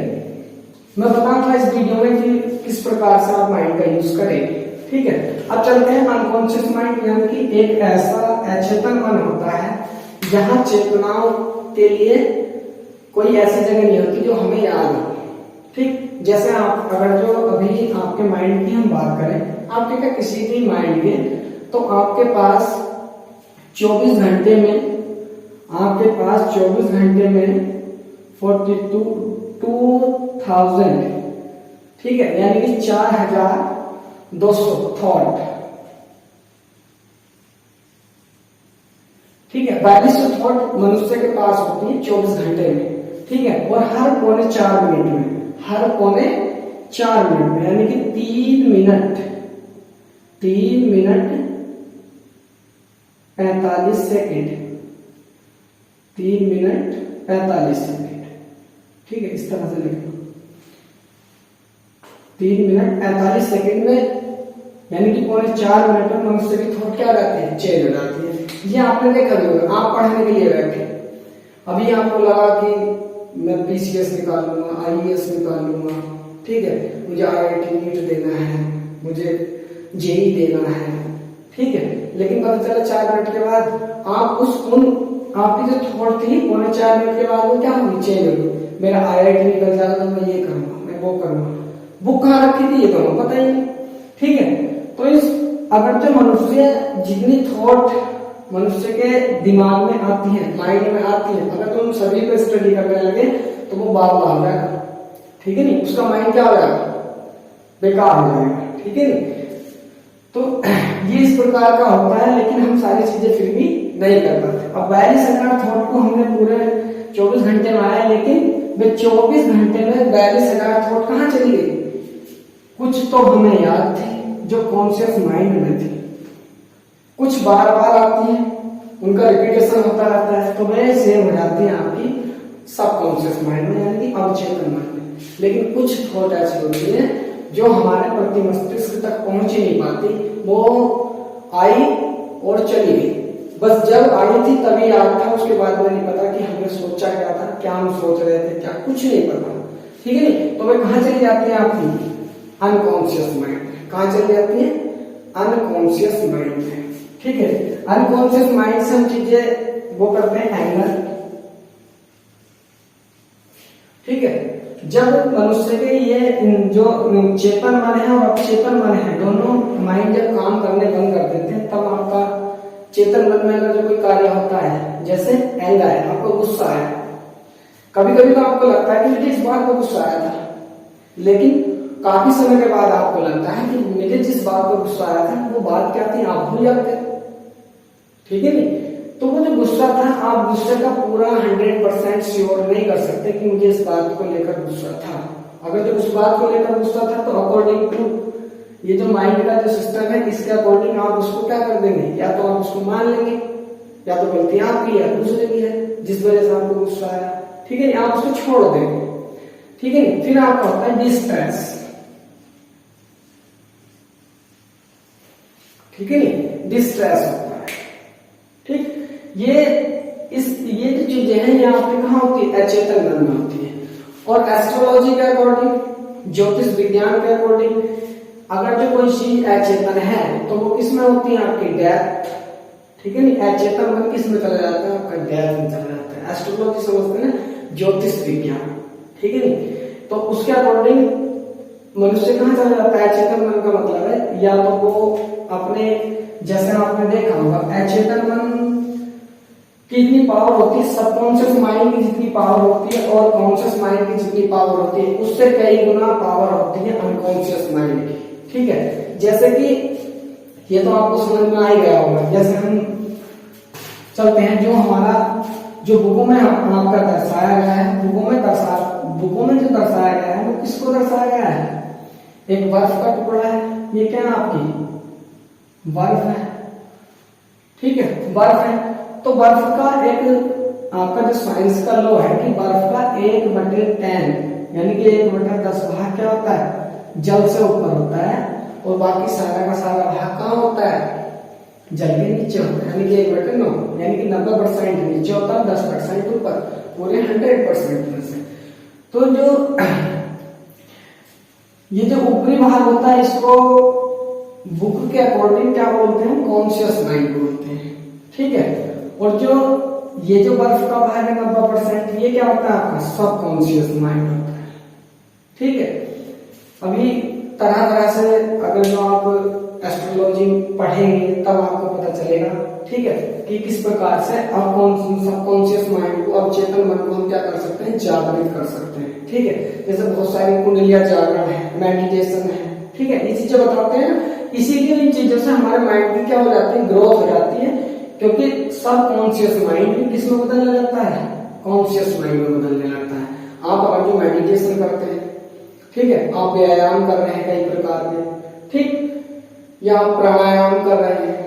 मैं बता था इस वीडियो में कि किस प्रकार से आप माइंड का यूज करेंगे। ठीक है, अब चलते हैं अनकॉन्शियस माइंड, यानी कि एक ऐसा अचेतन मन होता है जहां चेतनाओं के लिए कोई ऐसी जगह नहीं होती जो हमें याद हो। ठीक, जैसे आप अगर जो अभी आपके माइंड की हम बात करें, आपके क्या किसी भी माइंड के, तो आपके पास 24 घंटे में 42,000, ठीक है, यानी कि 4,200 थॉट, ठीक है, 4200 थॉट मनुष्य के पास होती है 24 घंटे में। ठीक है, और हर पौने 4 मिनट में, यानी कि 3 मिनट 45 सेकेंड, 3 मिनट 45 सेकेंड। ठीक है, इस तरह से लिखना। 3 मिनट 45 सेकंड में यानी कि पौने 4 मिनट में मनुष्य की थॉट क्या रहती है, चेंज हो जाती है। ये आपने देखा होगा, आप पढ़ने के लिए बैठे, अभी आपको लगा कि मैं पीसीएस निकाल लूंगा, आईएएस निकाल लूंगा, ठीक है, मुझे आईआईटी नीट देना है, मुझे जेईई देना है, ठीक है, लेकिन पता चला 4 मिनट के बाद आप आपकी जो थॉट थी पौने 4 मिनट के बाद वो क्या होगी, चेंज होगी। मेरा आईआईटी निकल जाएगा, मैं ये करूंगा, मैं वो करूंगा, बुक कहाँ रखी थी ये तो हमें पता ही नहीं, ठीक है। तो इस अगर जो मनुष्य जितनी थॉट मनुष्य के दिमाग में आती है, माइंड में आती है, अगर तुम सभी पे स्टडी करने लगे तो वो बात हो जाएगा, ठीक है नहीं, उसका माइंड क्या हो जाएगा, बेकार हो जाएगा, ठीक है नहीं। तो ये इस प्रकार का होता है, लेकिन हम सारी चीजें फिर भी नहीं कर पाते। अब 42,000 थॉट को हमने पूरे 24 घंटे में आया, लेकिन वे 24 घंटे में 42,000 थॉट कहाँ चली गई, कुछ तो हमें याद थी जो कॉन्शियस माइंड में थी, कुछ बार बार आती है, उनका रिपीटेशन होता रहता है, तो वे सेव हो जाती है आपकी सबकॉन्शियस माइंड में, यानी कि अवचेतन माइंड में। लेकिन कुछ थॉट ऐसी होती है जो हमारे प्रति मस्तिष्क तक पहुंच ही नहीं पाती, वो आई और चली गई, बस जब आई थी तभी याद था, उसके बाद में नहीं पता कि हमने सोचा क्या था, क्या हम सोच रहे थे, क्या कुछ नहीं पता, ठीक है नहीं। तो वे कहाँ चली जाती है आपकी अनकॉन्शियस माइंड, कहाँ चली जाती है, अनकॉन्शियस माइंड में, ठीक है। अनकॉन्शियस माइंड से हम चीजें वो करते हैं हैंगर, ठीक है। जब मनुष्य के ये जो चेतन मन है और अवचेतन मन है, दोनों माइंड जब काम करने बंद कर देते हैं, तब आपका चेतन मन में अगर जो कोई कार्य होता है, जैसे एंगर है, आपको गुस्सा आया, कभी कभी तो आपको लगता है कि मुझे इस बात को गुस्सा आया था, लेकिन काफी समय के बाद आपको लगता है कि मुझे जिस बात को गुस्सा आया था वो बात क्या थी, आप भूल जाते, ठीक है नहीं। तो वो जो गुस्सा था, आप गुस्से का पूरा 100% श्योर नहीं कर सकते कि मुझे इस बात को लेकर गुस्सा था। अगर जो उस बात को लेकर गुस्सा था तो अकॉर्डिंग टू ये जो माइंड का जो सिस्टम है, इसके अकॉर्डिंग आप उसको क्या कर देंगे, या तो आप उसको मान लेंगे, या तो गलती आपकी है, दूसरे की है जिस वजह से आपको गुस्सा आया, ठीक है, आप उसको छोड़ देंगे, ठीक है। फिर आपका होता है डिस्ट्रेस, ठीक है नहीं, डिस्ट्रेस होता है, ठीक। ये जो चीजें हैं ये आपके कहाँ होती है, अचेतन मन में होती है। और एस्ट्रोलॉजी के अकॉर्डिंग, ज्योतिष विज्ञान के अकॉर्डिंग, अगर जो कोई चीज अचेतन है तो वो किस में होती है, आपकी डेथ, ठीक है नहीं। अचेतन मन किस में चला जाता है, आपका डेथ में चला जाता है। एस्ट्रोलॉजी समझते हैं ना, ज्योतिष विज्ञान, ठीक है नहीं। तो उसके अकॉर्डिंग मनुष्य कहाँ चला जाता है, अचेतन मन का मतलब है या तो वो अपने, जैसे आपने देखा होगा अचेतन मन की जितनी पावर होती है, सबकॉन्शियस माइंड की जितनी पावर होती है और कॉन्शियस माइंड की जितनी पावर होती है, उससे कई गुना पावर होती है अनकॉन्शियस माइंड की, ठीक है। जैसे कि ये तो आपको समझ में आ ही गया होगा, जैसे हम चलते हैं, जो हमारा जो बुकों में आपका दर्शाया गया है, बुकों में जो दर्शाया गया है वो किसको दर्शाया गया है, एक बर्फ का टुकड़ा है, ये क्या है आपकी बर्फ है, ठीक है, बर्फ है। तो बर्फ का एक आपका जो साइंस का लॉ है कि बर्फ का 1/10 यानी कि 1/10 भाग क्या होता है, जल से ऊपर होता है, और बाकी सारा का सारा भाग कहाँ होता है, जल के नीचे होता है, यानी कि 1/9, यानी कि 90% नीचे होता है, 10% ऊपर, पूरे 100% में से। तो जो ये जो ऊपरी भाग होता है, इसको बुक के अकॉर्डिंग क्या बोलते हैं, कॉन्शियस माइंड बोलते हैं, ठीक है। और जो ये जो बर्फ का भाग है 90%, ये क्या होता है, आपका सबकॉन्शियस माइंड होता है, ठीक है। अभी तरह तरह से अगर जो आप एस्ट्रोलॉजी पढ़ेंगे तब आपको पता चलेगा, ठीक है, कि किस प्रकार से सबकॉन्शियस माइंड को, अवचेतन मन को हम क्या कर सकते हैं, जागृत कर सकते हैं, ठीक है। जैसे बहुत सारी कुंडलियां जागरण है, मेडिटेशन है, ठीक है, ये चीजें बताते हैं ना। इसीलिए इन चीजों से हमारे माइंड की क्या हो जाती है, ग्रोथ हो जाती है, क्योंकि सबकॉन्शियस माइंड भी किसमें बदलने लगता है, कॉन्शियस माइंड में बदलने लगता है। आप अगर जो मेडिटेशन करते हैं, ठीक है, आप व्यायाम कर रहे हैं कई प्रकार के, ठीक, या आप प्राणायाम कर रहे हैं,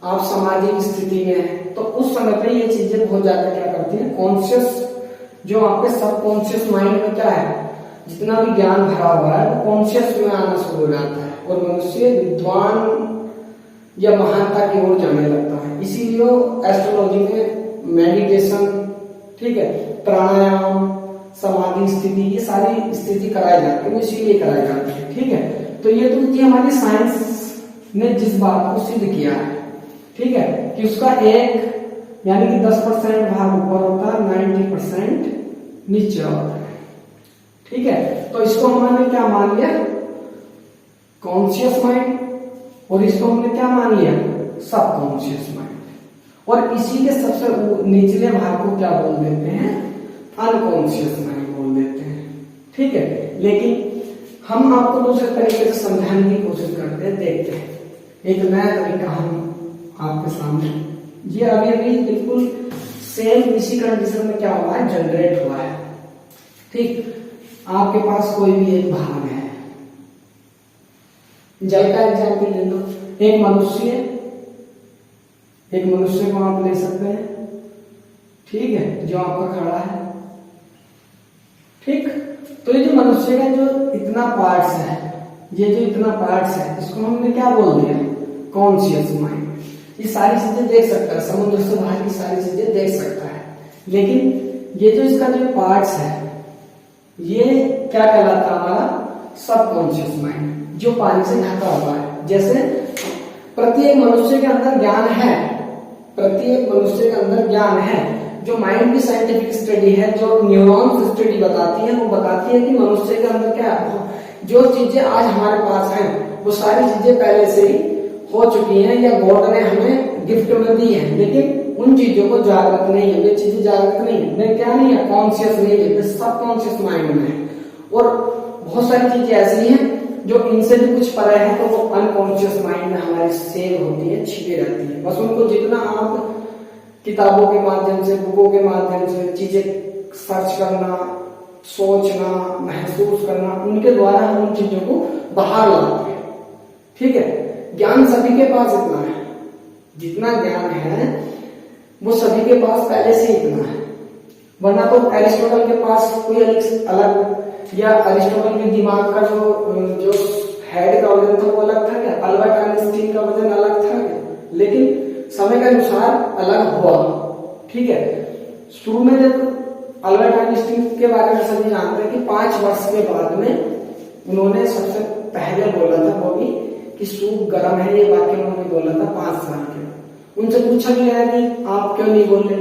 आप सामाजिक स्थिति में हैं, तो उस समय पे ये चीजें बहुत ज्यादा क्या करती है, कॉन्शियस जो आपके सबकॉन्शियस माइंड में क्या है, जितना भी ज्ञान भरा हुआ है वो कॉन्शियस में आना शुरू हो जाता है और मनुष्य विद्वान या महानता की ओर जाने लगता है। इसीलिए एस्ट्रोलॉजी में मेडिटेशन, ठीक है, प्राणायाम, समाधि स्थिति, ये सारी स्थिति कराई जाती है, वो इसीलिए कराई जाती है। ठीक है, तो ये तो थी हमारी साइंस ने जिस बात को सिद्ध किया है, ठीक है, कि उसका एक यानी कि 10% भाग ऊपर होता है, 90% नीचे होता है। ठीक है, तो इसको हमने क्या मान लिया, कॉन्शियस माइंड, और इसको हमने क्या मान लिया, सबकॉन्शियस माइंड। और इसी के सबसे निचले भाग को क्या बोल देते हैं, अनकॉन्शियस माइंड बोल देते हैं। ठीक है, लेकिन हम आपको दूसरे तरीके से समझाने की कोशिश करते हैं, देखते हैं एक नया तरीका हम आपके सामने। ये अभी अभी बिल्कुल सेम इसी कंडीशन में क्या हुआ है, जनरेट हुआ है। ठीक, आपके पास कोई भी एक भाग है, जल का एग्जाम्पल ले लो, एक मनुष्य को आप ले सकते हैं, ठीक है, जो आपका खड़ा है। ठीक, तो ये जो मनुष्य का जो इतना पार्ट्स है, ये जो इतना पार्ट्स है, इसको हमने क्या बोल दिया, कॉन्शियस माइंड। ये सारी चीजें देख सकता है, समुद्र से बाहर की सारी चीजें देख सकता है, लेकिन ये जो इसका जो पार्ट्स है, ये क्या कहलाता है, हमारा सबकॉन्शियस माइंड, जो पानी से ढका हुआ है। जैसे प्रत्येक मनुष्य के अंदर ज्ञान है, प्रत्येक मनुष्य के अंदर ज्ञान है। जो माइंड की साइंटिफिक स्टडी है, जो न्यूरॉन्स स्टडी बताती है, वो बताती है कि मनुष्य के अंदर क्या है, जो चीजें आज हमारे पास हैं वो सारी चीजें पहले से ही हो चुकी हैं या गॉड ने हमें गिफ्ट में दी है, लेकिन उन चीजों को जागृत नहीं है, वे चीजें जागृत नहीं है, वे क्या नहीं है, कॉन्शियस नहीं है, वे सबकॉन्शियस माइंड में है। और बहुत सारी चीजें ऐसी हैं जो इनसे भी कुछ परे है, तो वो अनकॉन्शियस माइंड में हमारी सेव होती है, छिपी रहती है। बस उनको जितना आप किताबों के माध्यम से, बुकों के माध्यम से चीजें सर्च करना, सोचना, महसूस करना, उनके द्वारा हम उन चीजों को बाहर लाते हैं। ठीक है, ज्ञान सभी के पास इतना है, जितना ज्ञान है वो सभी के पास पहले से इतना है। वरना तो एरिस्टोटल के पास कोई अलग, या एरिस्टोटल के दिमाग का जो हेड का वजन था वो अलग था क्या, अल्बर्ट आइंस्टीन का वजन अलग था क्या, लेकिन समय के अनुसार अलग हुआ। ठीक है, शुरू में जब अल्बर्ट आइंस्टीन के बारे में सभी जानते हैं कि 5 वर्ष के बाद में उन्होंने सबसे पहले बोला था, वो भी कि सूप गर्म है, ये वाक्य उन्होंने बोला था 5 साल के। उनसे पूछा गया कि आप क्यों नहीं बोले,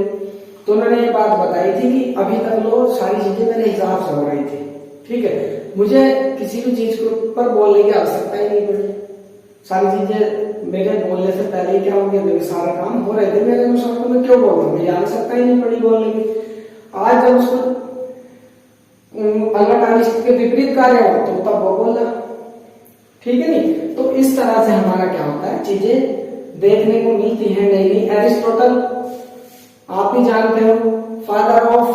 तो उन्होंने ये बात बताई थी कि अभी तक लोग सारी चीजें मेरे हिसाब से हो रही थी। ठीक है, मुझे किसी भी चीज के ऊपर बोलने की आवश्यकता ही नहीं पड़ी, सारी चीजें मेरे बोलने से पहले ही क्या हो गया, मेरे सारे काम हो रहे थे मेरे अनुसार, तो मैं क्यों बोलता हूँ, मुझे आवश्यकता ही नहीं पड़ी बोलने की। आज जब उसको अल्बर्ट आइंस्टीन के विपरीत कार्य हो तो तब वो बोला। ठीक है नहीं, तो इस तरह से हमारा क्या होता है, चीजें देखने को मिलती है। नहीं, एरिस्टोटल आप ही जानते हो, फादर ऑफ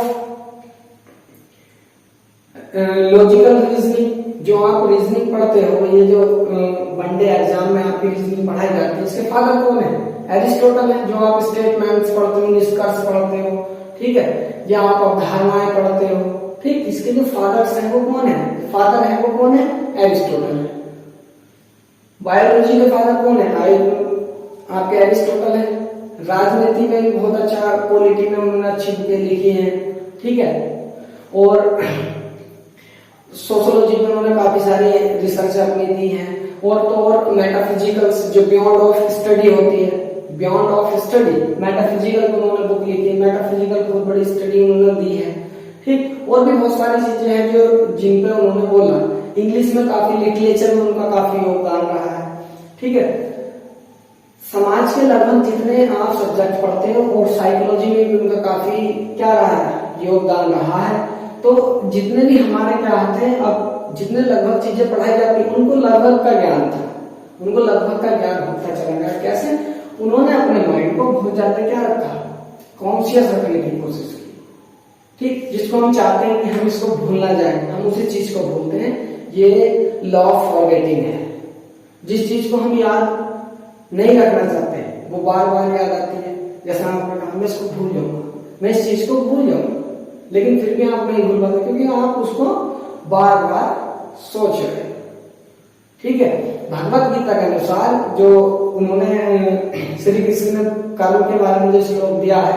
लॉजिकल रीजनिंग। जो आप रीजनिंग पढ़ते हो, ये जो वनडे एग्जाम में आपकी रीजनिंग पढ़ाई जाती है, इसके फादर कौन है, एरिस्टोटल है। जो आप स्टेटमेंट्स पढ़ते हो, निष्कर्ष पढ़ते हो, ठीक है, या आप अवधारणाएं पढ़ते हो, ठीक, इसके जो फादर्स हैं वो कौन है, फादर है वो कौन है, एरिस्टोटल है। बायोलॉजी के फादर कौन है, आपके एरिस्टोटल है। राजनीति में भी बहुत अच्छा, पॉलिटी में उन्होंने अच्छी बुकें लिखी हैं। ठीक है, और सोशियोलॉजी में उन्होंने काफी सारी रिसर्च अपनी दी है। और तो और मेटाफिजिकल्स, जो बियॉन्ड ऑफ स्टडी होती है, बियॉन्ड ऑफ स्टडी, मेटाफिजिकल को उन्होंने बुक लिखी है, मेटाफिजिकल बहुत बड़ी स्टडी उन्होंने दी है। ठीक, और भी बहुत सारी चीजें हैं जो जिन पे उन्होंने बोला। इंग्लिश में काफी, लिटरेचर में उनका काफी योगदान रहा है। ठीक है, समाज के लगभग जितने आप सब्जेक्ट पढ़ते हो, और साइकोलॉजी में भी उनका काफी क्या रहा है, योगदान रहा है। तो जितने भी हमारे क्या आते हैं, अब जितने लगभग चीजें पढ़ाई जाती है, उनको लगभग का ज्ञान था, उनको लगभग का ज्ञान होता चला गया। कैसे, उन्होंने अपने माइंड को बहुत ज्यादा क्या रखा, कॉन्शियस रखने की कोशिश की। ठीक, जिसको हम चाहते हैं कि हम इसको भूल ना जाए, हम उसी चीज को भूलते हैं। ये लॉ ऑफ फॉरगेटिंग है। जिस चीज को हम याद नहीं रखना चाहते हैं वो बार बार याद आती है। जैसा आपने कहा, मैं इसको भूल जाऊंगा, मैं इस चीज को भूल जाऊंगा, लेकिन फिर भी आप नहीं भूल पाते क्योंकि आप उसको बार बार सोच रहे हैं। ठीक है, भगवत गीता के अनुसार जो उन्होंने श्री कृष्ण ने कर्म के बारे में जो श्लोक दिया है,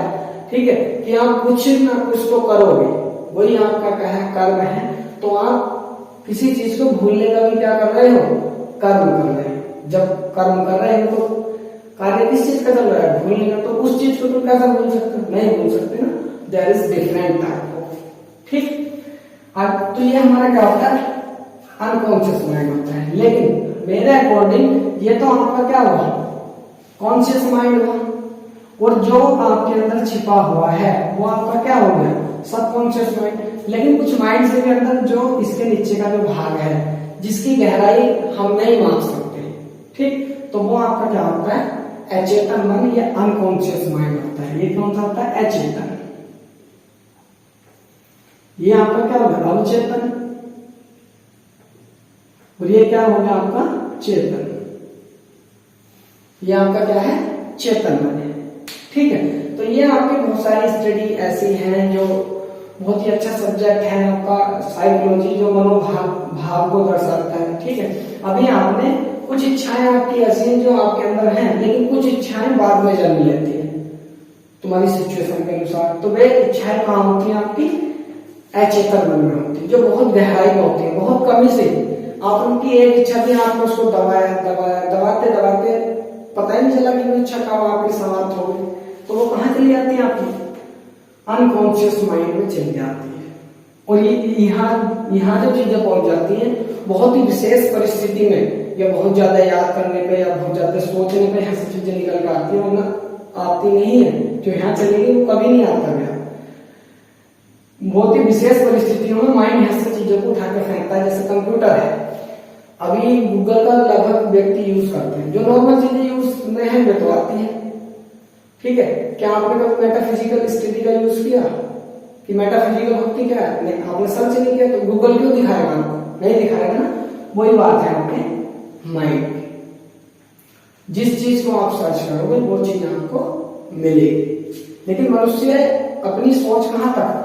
ठीक है, कि आप कुछ ना कुछ तो करोगे, वही आपका क्या है, कर्म है। तो आप किसी चीज को भूलने का भी क्या कर रहे हो, कर्म कर रहे हो। जब कर्म कर रहे हो तो कार्य किस चीज का चल रहा है, भूलने का। तो उस चीज को तुम कैसे भूल सकते हो, नहीं भूल सकते ना। There is different type of, ठीक। अब तो ये हमारा क्या होता है, अनकॉन्शियस माइंड होता है। लेकिन मेरे अकॉर्डिंग ये तो आपका क्या हुआ, कॉन्शियस माइंड हुआ, और जो आपके अंदर छिपा हुआ है वो आपका क्या हो गया, सबकॉन्शियस माइंड। लेकिन कुछ माइंड के अंदर जो इसके नीचे का जो भाग है, जिसकी गहराई हम नहीं माप सकते, ठीक, तो वो आपका क्या होता है, अचेतन मन या अनकॉन्शियस माइंड होता है। ये कौन सा होता है, अचेतन। ये आपका क्या होगा, अवचेतन, और ये क्या होगा आपका चेतन। ये आपका क्या है, चेतन मन है। ठीक है, तो ये आपकी बहुत सारी स्टडी ऐसी हैं जो बहुत ही अच्छा सब्जेक्ट है आपका साइकोलॉजी, जो मनोभाव भाव को दर्शाता है। ठीक है, अभी आपने कुछ इच्छाएं आपकी ऐसी हैं जो आपके अंदर हैं, लेकिन कुछ इच्छाएं बाद में जन्म लेती हैं तुम्हारी सिचुएशन के अनुसार। तो वे इच्छाएं कहाँ होती हैं, आपकी अचेतन मन में होती है, जो बहुत गहराई में होती है, बहुत कमी से आप उनकी एक इच्छा थी, आपने उसको दबाया दबाया, दबाते दबाते पता ही नहीं चला कि वो इच्छा कब आपकी समाप्त हो गई। तो वो कहाँ चली जाती है, आपकी अनकॉन्शियस माइंड में चली जाती है। और ये यहाँ जो चीजें पहुंच जाती हैं, बहुत ही विशेष परिस्थिति में, या बहुत ज्यादा याद करने पे, या बहुत ज्यादा सोचने पे ऐसी चीजें निकल के आती है, वरना आती नहीं है। जो यहाँ चली गई वो कभी नहीं आता गया। बहुत ही विशेष परिस्थितियों में माइंड यहाँ से चीजों को उठा के फेंकता है। जैसे कंप्यूटर है, अभी गूगल का लगभग व्यक्ति यूज करते हैं, जो नॉर्मल चीजें यूज में है वे तो आती है। ठीक है, क्या आपने कभी मेटाफिजिकल स्टडी का यूज किया कि मेटाफिजिकल होती क्या है, नहीं, आपने सर्च नहीं किया तो गूगल क्यों दिखाएगा आपको, नहीं दिखाएगा ना। वही बात है आपके माइंड की, जिस चीज को आप सर्च करोगे वो चीज आपको मिलेगी। लेकिन मनुष्य अपनी सोच कहां तक,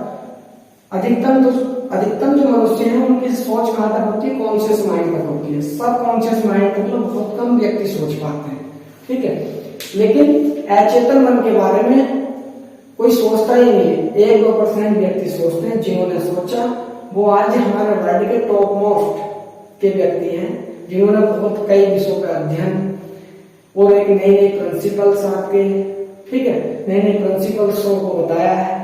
अधिकतम जो मनुष्य हैं उनकी सोच कहां तक होती है, कॉन्शियस माइंड तक होती है। सब कॉन्शियस माइंड तक बहुत कम व्यक्ति सोच पाते हैं। ठीक है, लेकिन अचेतन मन के बारे में कोई सोचता ही नहीं है। 1-2% व्यक्ति सोचते हैं। जिन्होंने सोचा वो आज हमारे वर्ल्ड के टॉप मोस्ट के व्यक्ति हैं, जिन्होंने बहुत कई विषयों का अध्ययन और एक नई नई प्रिंसिपल्स आपके, ठीक है, नई नई प्रिंसिपल्स को बताया है।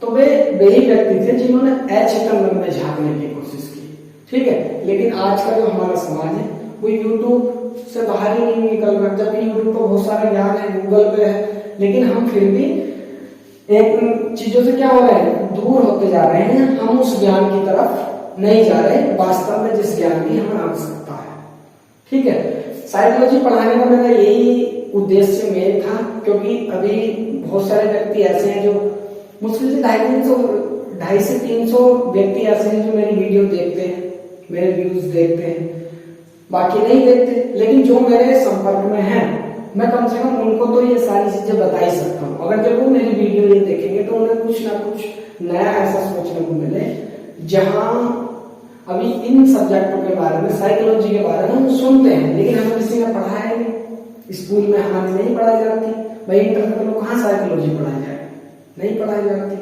तो वे वही व्यक्ति थे जिन्होंने अचेतन मन में झांकने की कोशिश की। ठीक है, लेकिन आज का जो हमारा समाज है वो यूट्यूब से बाहर ही नहीं निकल रहा। जबकि यूट्यूब पर बहुत सारे ज्ञान है, गूगल पे है, लेकिन हम फिर भी एक चीजों से क्या हो रहे हैं, दूर होते जा रहे हैं। हम उस ज्ञान की तरफ नहीं जा रहे वास्तव में, जिस ज्ञान की हमें आवश्यकता है। ठीक है, साइकोलॉजी पढ़ाने का मेरा यही उद्देश्य मेन था, क्योंकि अभी बहुत सारे व्यक्ति ऐसे हैं जो मुश्किल से 250 से 300 व्यक्ति ऐसे हैं जो मेरी वीडियो देखते हैं, मेरे व्यूज देखते हैं, बाकी नहीं देखते। लेकिन जो मेरे संपर्क में हैं, मैं कम से कम उनको तो ये सारी चीजें बता ही सकता हूँ। अगर जब वो मेरी वीडियो ये देखेंगे तो उन्हें कुछ ना कुछ नया ऐसा सोचने को मिले। जहां अभी इन सब्जेक्टों के बारे में, साइकोलॉजी के बारे में हम सुनते हैं, लेकिन हमें किसी ने पढ़ाया नहीं। स्कूल में हमारी नहीं पढ़ाई जाती। भाई इंटर में लोग कहाँ साइकोलॉजी पढ़ाई जाए, नहीं पढ़ाई जाती।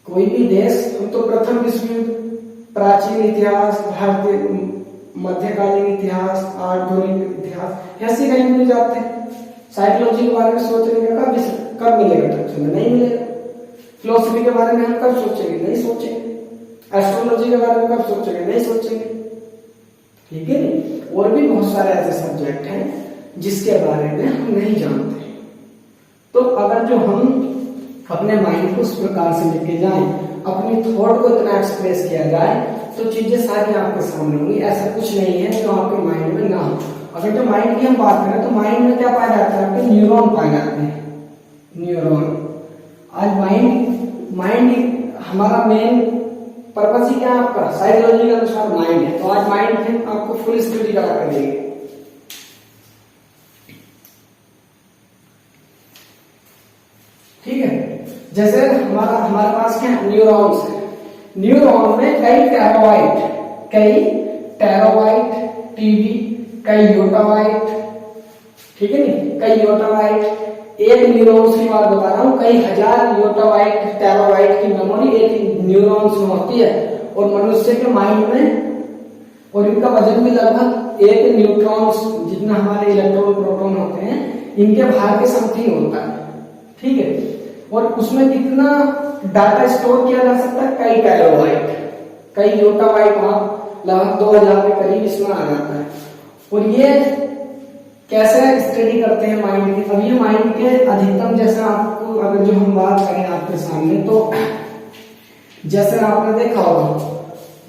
कोई भी देश, हम तो प्रथम विश्व युद्ध, प्राचीन इतिहास, भारतीय मध्यकालीन इतिहास, आधुनिक इतिहास, ऐसे कहीं नहीं जाते। साइकोलॉजी के बारे में सोचने का कब मिलेगा टाइम, नहीं मिलेगा। फिलोसफी के बारे में हम कब सोचेंगे, नहीं सोचेंगे। एस्ट्रोलॉजी के बारे में कब सोचेंगे, नहीं सोचेंगे। ठीक है, और भी बहुत सारे ऐसे सब्जेक्ट हैं जिसके बारे में हम नहीं जानते। तो अगर जो हम अपने माइंड को उस प्रकार से लेके जाएं, अपनी थॉट को इतना एक्सप्रेस किया जाए, तो चीजें सारी आपके सामने होंगी। ऐसा कुछ नहीं है जो आपके माइंड में ना हो। अगर जो माइंड की हम बात करें तो माइंड में क्या पाया जाता है, आपके न्यूरॉन पाए जाते हैं। न्यूरॉन, आज माइंड हमारा मेन पर्पस ही क्या है आपका, साइकोलॉजी के अनुसार माइंड है। तो आज माइंड में आपको फुल स्टडी करा कर देंगे। ठीक है, जैसे हमारे पास क्या न्यूरॉन्स है, न्यूरॉन में कई टेराबाइट टीबी, कई योटाबाइट, ठीक है नहीं, कई योटाबाइट। एक न्यूरॉन्स की बात बता रहा हूँ, कई हजार योटाबाइट टेराबाइट की मेमोरी एक न्यूरॉन्स में होती है। और मनुष्य के माइंड में, और इनका वजन भी लगभग एक न्यूट्रॉन्स जितना हमारे इलेक्ट्रॉन प्रोटॉन होते हैं इनके भार के समथिंग होता है, ठीक है। और उसमें कितना डाटा स्टोर किया जा सकता है, कई टेराबाइट, कई योटाबाइट, आप लगभग 2000 के करीब इसमें आ जाता है। और ये कैसे स्टडी करते हैं माइंड की। अब ये माइंड के अधिकतम, जैसे आपको अगर जो हम बात करें आपके सामने, तो जैसे आपने देखा होगा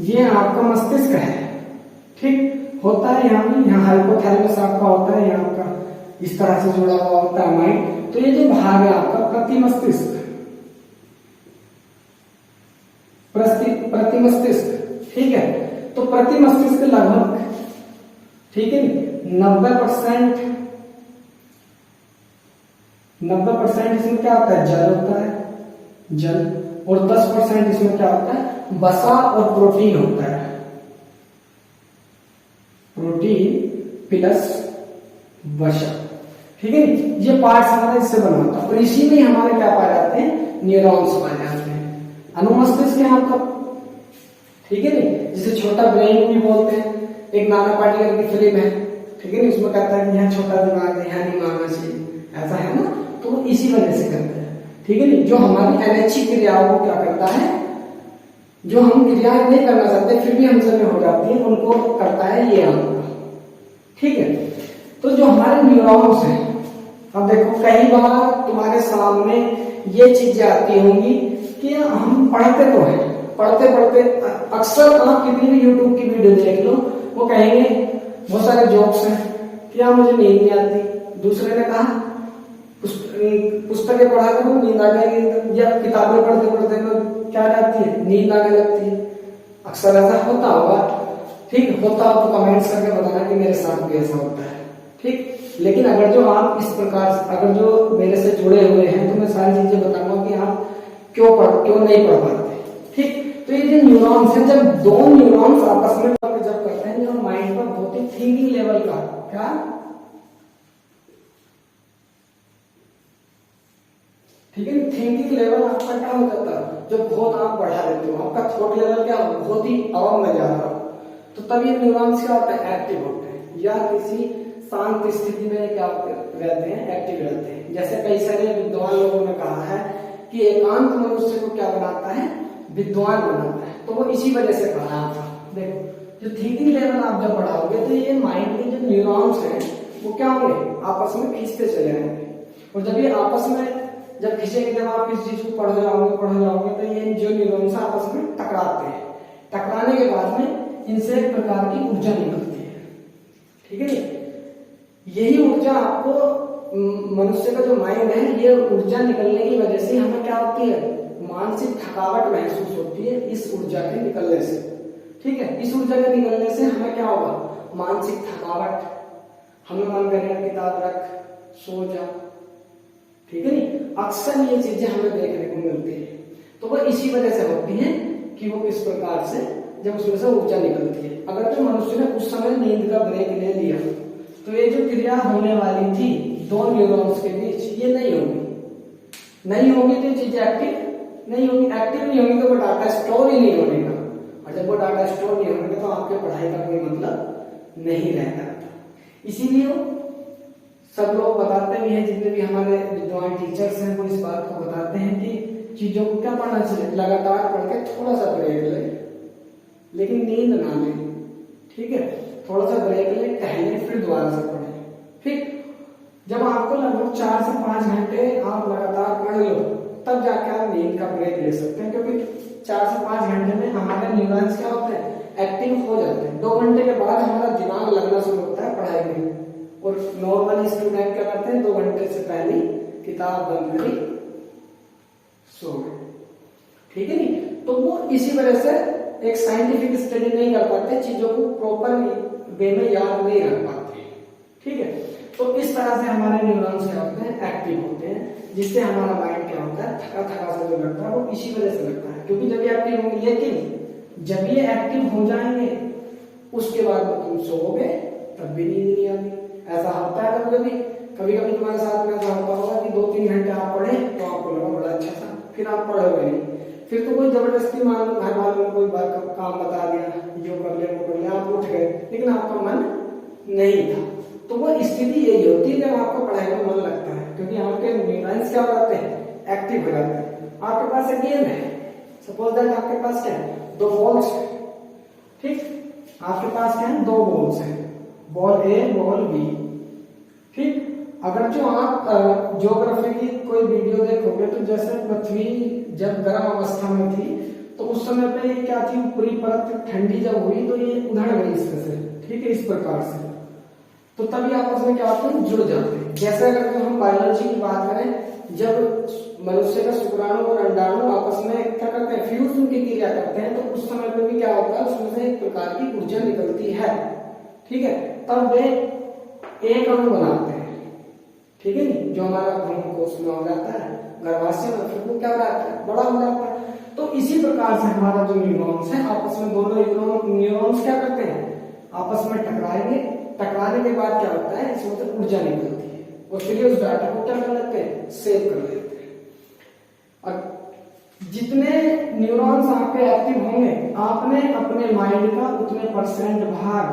ये आपका मस्तिष्क है, ठीक होता है, यहाँ हाइपोथैलेमस आपका होता है, यहाँ आपका इस तरह से जुड़ा हुआ होता है माइंड। तो ये जो भाग है आपका प्रतिमस्तिष्क, ठीक है। तो प्रतिमस्तिष्क लगभग, ठीक है, 90% इसमें क्या होता है, जल होता है, जल। और 10% इसमें क्या होता है, वसा और प्रोटीन होता है, प्रोटीन प्लस वसा, ठीक है। ये पार्ट्स हमारे इससे बना होता है। और इसी में हमारे क्या पाए जाते हैं, न्यूरॉन्स पाए जाते हैं। अनुमस्तिष्क है आपका, ठीक है नहीं, जिसे छोटा ब्रेन भी बोलते हैं। एक नाना पाटेकर की फिल्म है, ठीक है, उसमें कहता है कि यहाँ छोटा दिमाग है, यहाँ नहीं मारना चाहिए, ऐसा है ना। तो इसी वजह से करते हैं, ठीक है नहीं। जो हमारी अनैच्छिक क्रियाओं को क्या करता है, जो हम क्रियाएं नहीं करना चाहते फिर भी हमसे हो जाती है, उनको करता है ये आपका, ठीक है। तो जो हमारे न्यूरॉन्स हैं, अब देखो कई बार तुम्हारे सामने ये चीजें आती होंगी कि हम पढ़ते तो हैं, पढ़ते अक्सर आप कितनी भी यूट्यूब की वीडियो देख लो, वो कहेंगे बहुत सारे जोक्स हैं कि यार मुझे नींद नहीं आती। दूसरे ने कहा पुस्तकें पढ़ा करो नींद आ जाएगी, या किताबें पढ़ते क्या जाती है, नींद आने लगती है। अक्सर ऐसा होता होगा, ठीक होता हो तो कमेंट्स करके बताना कि मेरे साथ भी ऐसा होता है, ठीक। लेकिन अगर जो आप इस प्रकार, अगर जो मेरे से जुड़े हुए हैं, तो मैं सारी चीजें बताऊंगा कि आप क्यों नहीं पढ़ पाते, ठीक। तो ये जो न्यूरॉन्स हैं, जब दो न्यूरॉन्स आपस में जब करते हैं, जो माइंड पर बहुत ही थिंकिंग लेवल का क्या, ठीक है, थिंकिंग लेवल आपका क्या हो जाता है, जब बहुत आप बढ़ा देते हो, आपका थॉट लेवल क्या हो, बहुत ही अवम में जा रहा हो, तो तब ये न्यूरॉन्स क्या होता है, एक्टिव होते हैं, या किसी शांत स्थिति में क्या रहते हैं, एक्टिव रहते हैं। जैसे कई सारे विद्वान लोगों ने कहा है कि एकांत मनुष्य को क्या बनाता है, विद्वान बनाता है। तो वो इसी वजह से कहा था। देखो जो थिंकिंग लेवल आप जब बढ़ाओगे तो ये माइंड के जो न्यूरॉन्स हैं वो क्या होंगे, आपस में खींचते चले जाएंगे। और जब ये आपस में जब खींचेंगे, जब आप किसी चीज को पढ़ जाओगे तो ये जो न्यूरॉन्स आपस में टकराते हैं। टकराने के बाद में इनसे एक प्रकार की ऊर्जा निकलती है, ठीक है। यही ऊर्जा आपको, मनुष्य का जो माइंड है, ये ऊर्जा निकलने की वजह से हमें क्या होती है, मानसिक थकावट महसूस होती है इस ऊर्जा के निकलने से, ठीक है। इस ऊर्जा के निकलने से हमें क्या होगा, मानसिक थकावट, हमें मन करेगा किताब रख, सो जा, ठीक है नहीं। अक्सर ये चीजें हमें देखने को मिलती है। तो वो इसी वजह से होती है कि वो किस प्रकार से, जब उसमें से ऊर्जा निकलती है। अगर तो मनुष्य ने उस समय नींद का ब्रेक ले लिया तो ये जो क्रिया होने वाली थी दो न्यूरॉन्स के बीच, ये नहीं होगी तो चीजें एक्टिव नहीं होगी तो वो डाटा स्टोर ही नहीं होने का। और जब वो डाटा स्टोर नहीं होने तो आपके पढ़ाई का कोई मतलब नहीं रहता। इसीलिए सब लोग बताते भी हैं, जितने भी हमारे विद्वान टीचर्स हैं वो इस बात को बताते हैं कि चीजों को क्या पढ़ना चाहिए, लगातार पढ़ के थोड़ा सा ब्रेक ले, लेकिन नींद ना ले, ठीक है। थोड़ा सा ब्रेक ले, टहले, फिर दोबारा से पढ़े। ठीक, जब आपको लगभग 4 से 5 घंटे आप लगातार पढ़ लो, तब जाके आप नींद का ब्रेक ले सकते हैं, क्योंकि 4 से 5 घंटे में हमारे न्यूरॉन्स क्या होते हैं, एक्टिव हो जाते हैं। 2 घंटे के बाद हमारा दिमाग लगना शुरू होता है पढ़ाई में। और नॉर्मली स्टूडेंट क्या करते हैं, 2 घंटे से पहले किताब बंद करी, सो गए, ठीक है नहीं। तो वो इसी वजह से एक साइंटिफिक स्टडी नहीं कर पाते, चीजों को प्रॉपर वे में याद नहीं रख पाते, ठीक है। तो इस तरह से हमारे न्यूरॉन्स क्या होते हैं, एक्टिव होते हैं, जिससे हमारा माइंड में क्या होता है, थका थका सा जो लगता है वो इसी वजह से लगता है, क्योंकि जब ये एक्टिव होंगे, लेकिन जब ये एक्टिव हो जाएंगे उसके बाद में तुम सोओगे तब भी नींद नहीं आती। ऐसा होता है कभी कभी तुम्हारे साथ में ऐसा होता होगा कि 2-3 घंटे आप पढ़े तो आपको लगा बड़ा अच्छा था, फिर आप पढ़ोगे नहीं, फिर तो कोई जबरदस्ती मान लो घर वालों ने कोई बात काम बता दिया, जो कर ले वो कर ले, आप उठ गए, लेकिन आपका मन नहीं था। तो वो स्थिति यही होती है जब आपको पढ़ाई में मन लगता है, क्योंकि आपके न्यूरॉन्स क्या हो जाते हैं, एक्टिव हो जाते हैं। आपके पास एक गेम है, सपोज दैट आपके पास क्या है, 2 बॉल्स है, ठीक, आपके पास क्या है, 2 बॉल्स है, बॉल ए बॉल बी, ठीक। अगर जो आप ज्योग्राफी की कोई वीडियो देखोगे तो जैसे पृथ्वी जब गर्म अवस्था में थी तो उस समय पे ये क्या थी, पूरी परत ठंडी जब हुई तो ये उधड़ गई इस तरह से, ठीक है, इस प्रकार से, तो तभी आपस में क्या होते हैं, जुड़ जाते हैं। जैसे अगर हम बायोलॉजी की बात करें, जब मनुष्य का शुक्राणु और अंडाणु आपस में क्या करते हैं, फ्यूजन की क्रिया करते हैं, तो उस समय पे भी क्या होता है, उसमें से एक प्रकार की ऊर्जा निकलती है, ठीक है, तब वे एक अणु बनाते हैं, ठीक है नहीं, जो हमारा भ्रूण कोश में हो जाता है, गर्भाशय में, फिर वो क्या हो जाता है, बड़ा हो जाता है। तो इसी प्रकार से हमारा जो न्यूरॉन्स है आपस में, दोनों न्यूरॉन्स क्या करते हैं, आपस में टकराएंगे, टकराने के बाद क्या होता है, इसमें से ऊर्जा निकलती है, और फिर उस डाटा को क्या कर लेते हैं, सेव कर लेते हैं। और जितने न्यूरॉन्स आपके एक्टिव होंगे, आपने अपने माइंड का उतने % भाग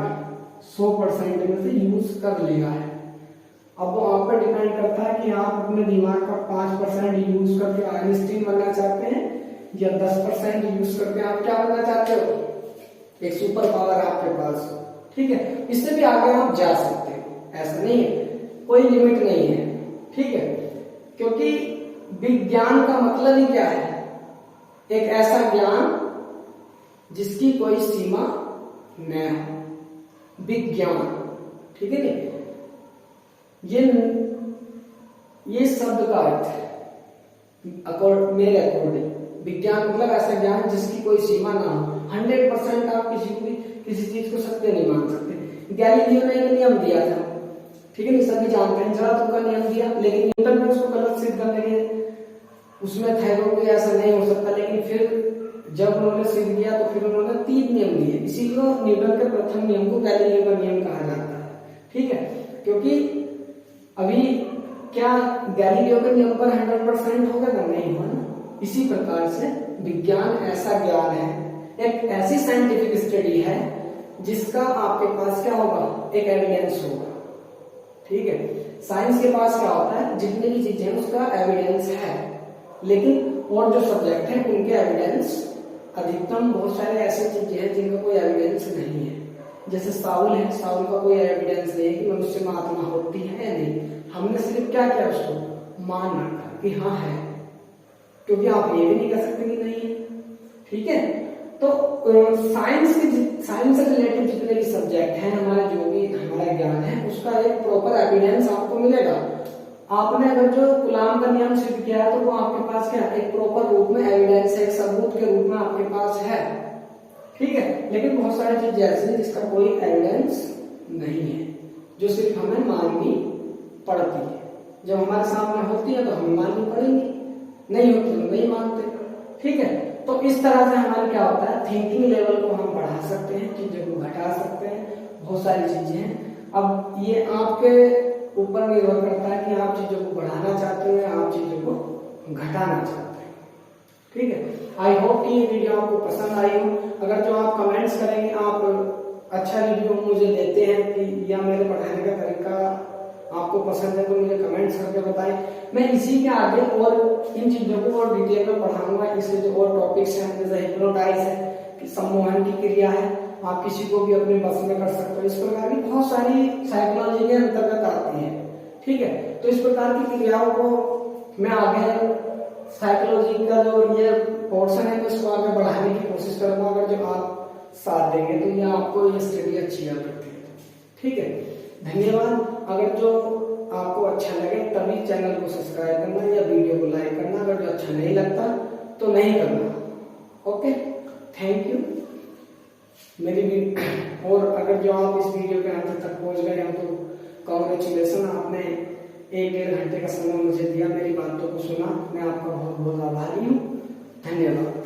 100% में से यूज कर लिया है। अब वो आप पर डिपेंड करता है कि आप अपने दिमाग का 5% यूज करके आइंस्टीन बनना चाहते हैं या 10% यूज करके आप क्या बनना चाहते हो, एक सुपर पावर आपके पास, ठीक है। इससे भी आगे आप जा सकते हो, ऐसा नहीं है, कोई लिमिट नहीं है, ठीक है, क्योंकि विज्ञान का मतलब ही क्या है, एक ऐसा ज्ञान जिसकी कोई सीमा न हो, विज्ञान, ठीक है नहीं। ये शब्द का अर्थ है मेरे अकॉर्डिंग, विज्ञान मतलब ऐसा ज्ञान जिसकी कोई सीमा ना हो। 100% आप किसी को भी किसी चीज को सत्य नहीं मान सकते। गैलीलियो ने एक नियम दिया था, ठीक है नहीं, सभी जानते हैं, जरा तुमका नियम दिया, लेकिन न्यूटन ने उसको गलत सिद्ध करने के उसमें थे कि ऐसा नहीं हो सकता, लेकिन फिर जब उन्होंने सिद्ध किया तो फिर उन्होंने 3 नियम दिए, इसी को न्यूटन के प्रथम नियम को गैलीलियो का नियम कहा जाता है, ठीक है। क्योंकि अभी क्या गैलीलियो के नियम पर 100% होगा ना, नहीं होगा ना। इसी प्रकार से विज्ञान ऐसा ज्ञान है, एक ऐसी साइंटिफिक स्टडी है जिसका आपके पास क्या होगा, एक एविडेंस होगा, ठीक है। साइंस के पास क्या होता है, जितनी भी चीजें उसका एविडेंस है, लेकिन और जो सब्जेक्ट है उनके एविडेंस अधिकतम, बहुत सारे ऐसे चीजें हैं जिनका कोई एविडेंस नहीं है। जैसे साउल है, साउल का कोई एविडेंस नहीं है कि मनुष्य में आत्मा होती है या नहीं, हमने सिर्फ क्या किया, उसको मान रखा कि हाँ है, क्योंकि आप ये भी नहीं कह सकते कि नहीं है, ठीक है। तो साइंस से रिलेटेड जितने भी सब्जेक्ट हैं, हमारे जो भी हमारा ज्ञान है, उसका एक प्रॉपर एविडेंस आपको मिलेगा। आपने अगर जो गुलाम का नियम सिद्ध किया है तो वो आपके पास क्या, एक प्रॉपर रूप में एविडेंस है, एक सबूत के रूप में आपके पास है, ठीक है। लेकिन बहुत सारी चीजें ऐसी हैं जिसका कोई एविडेंस नहीं है, जो सिर्फ हमें माननी पड़ती है। जब हमारे सामने होती है तो हम माननी पड़ेंगी, नहीं होती तो नहीं मानते, ठीक है। तो इस तरह से हमारा क्या होता है, थिंकिंग लेवल को हम बढ़ा सकते हैं, चीजों को घटा सकते हैं, बहुत सारी चीजें हैं। अब ये आपके ऊपर निर्भर करता है कि आप चीजों को बढ़ाना चाहते हो या आप चीजों को घटाना चाहते हैं, ठीक है। आई होप कि ये वीडियो आपको पसंद आई हो। अगर जो आप कमेंट्स करेंगे, आप अच्छा वीडियो मुझे देते हैं कि या मेरे पढ़ाने का तरीका आपको पसंद है, तो मुझे कमेंट्स करके बताएं। मैं इसी के आगे और इन चीजों को और डिटेल में पढ़ाऊंगा। इसके जो और टॉपिक्स हैं, जैसे हिप्नोटाइज है, सम्मोहन की क्रिया है, आप किसी को भी अपने बस में कर सकते हो, इस प्रकार की बहुत सारी साइकोलॉजी के अंतर्गत आती है, ठीक है। तो इस प्रकार की क्रियाओं को मैं आगे साइकोलॉजी का जो ये पोर्शन है, तो इसको आगे बढ़ाने की कोशिश करूंगा। अगर जो आप साथ देंगे तो ये आपको ये स्टडी अच्छी लग सकती है, ठीक है। धन्यवाद। अगर जो आपको अच्छा लगे तभी चैनल को सब्सक्राइब करना या वीडियो को लाइक करना, अगर जो अच्छा नहीं लगता तो नहीं करना, ओके। Thank you. मेरी भी और अगर जो आप इस वीडियो के अंत तक पहुंच गए हैं तो कॉन्ग्रेचुलेसन, आपने 1-1.5 घंटे का समय मुझे दिया, मेरी बातों को सुना। मैं आपका बहुत बहुत आभारी हूँ। धन्यवाद।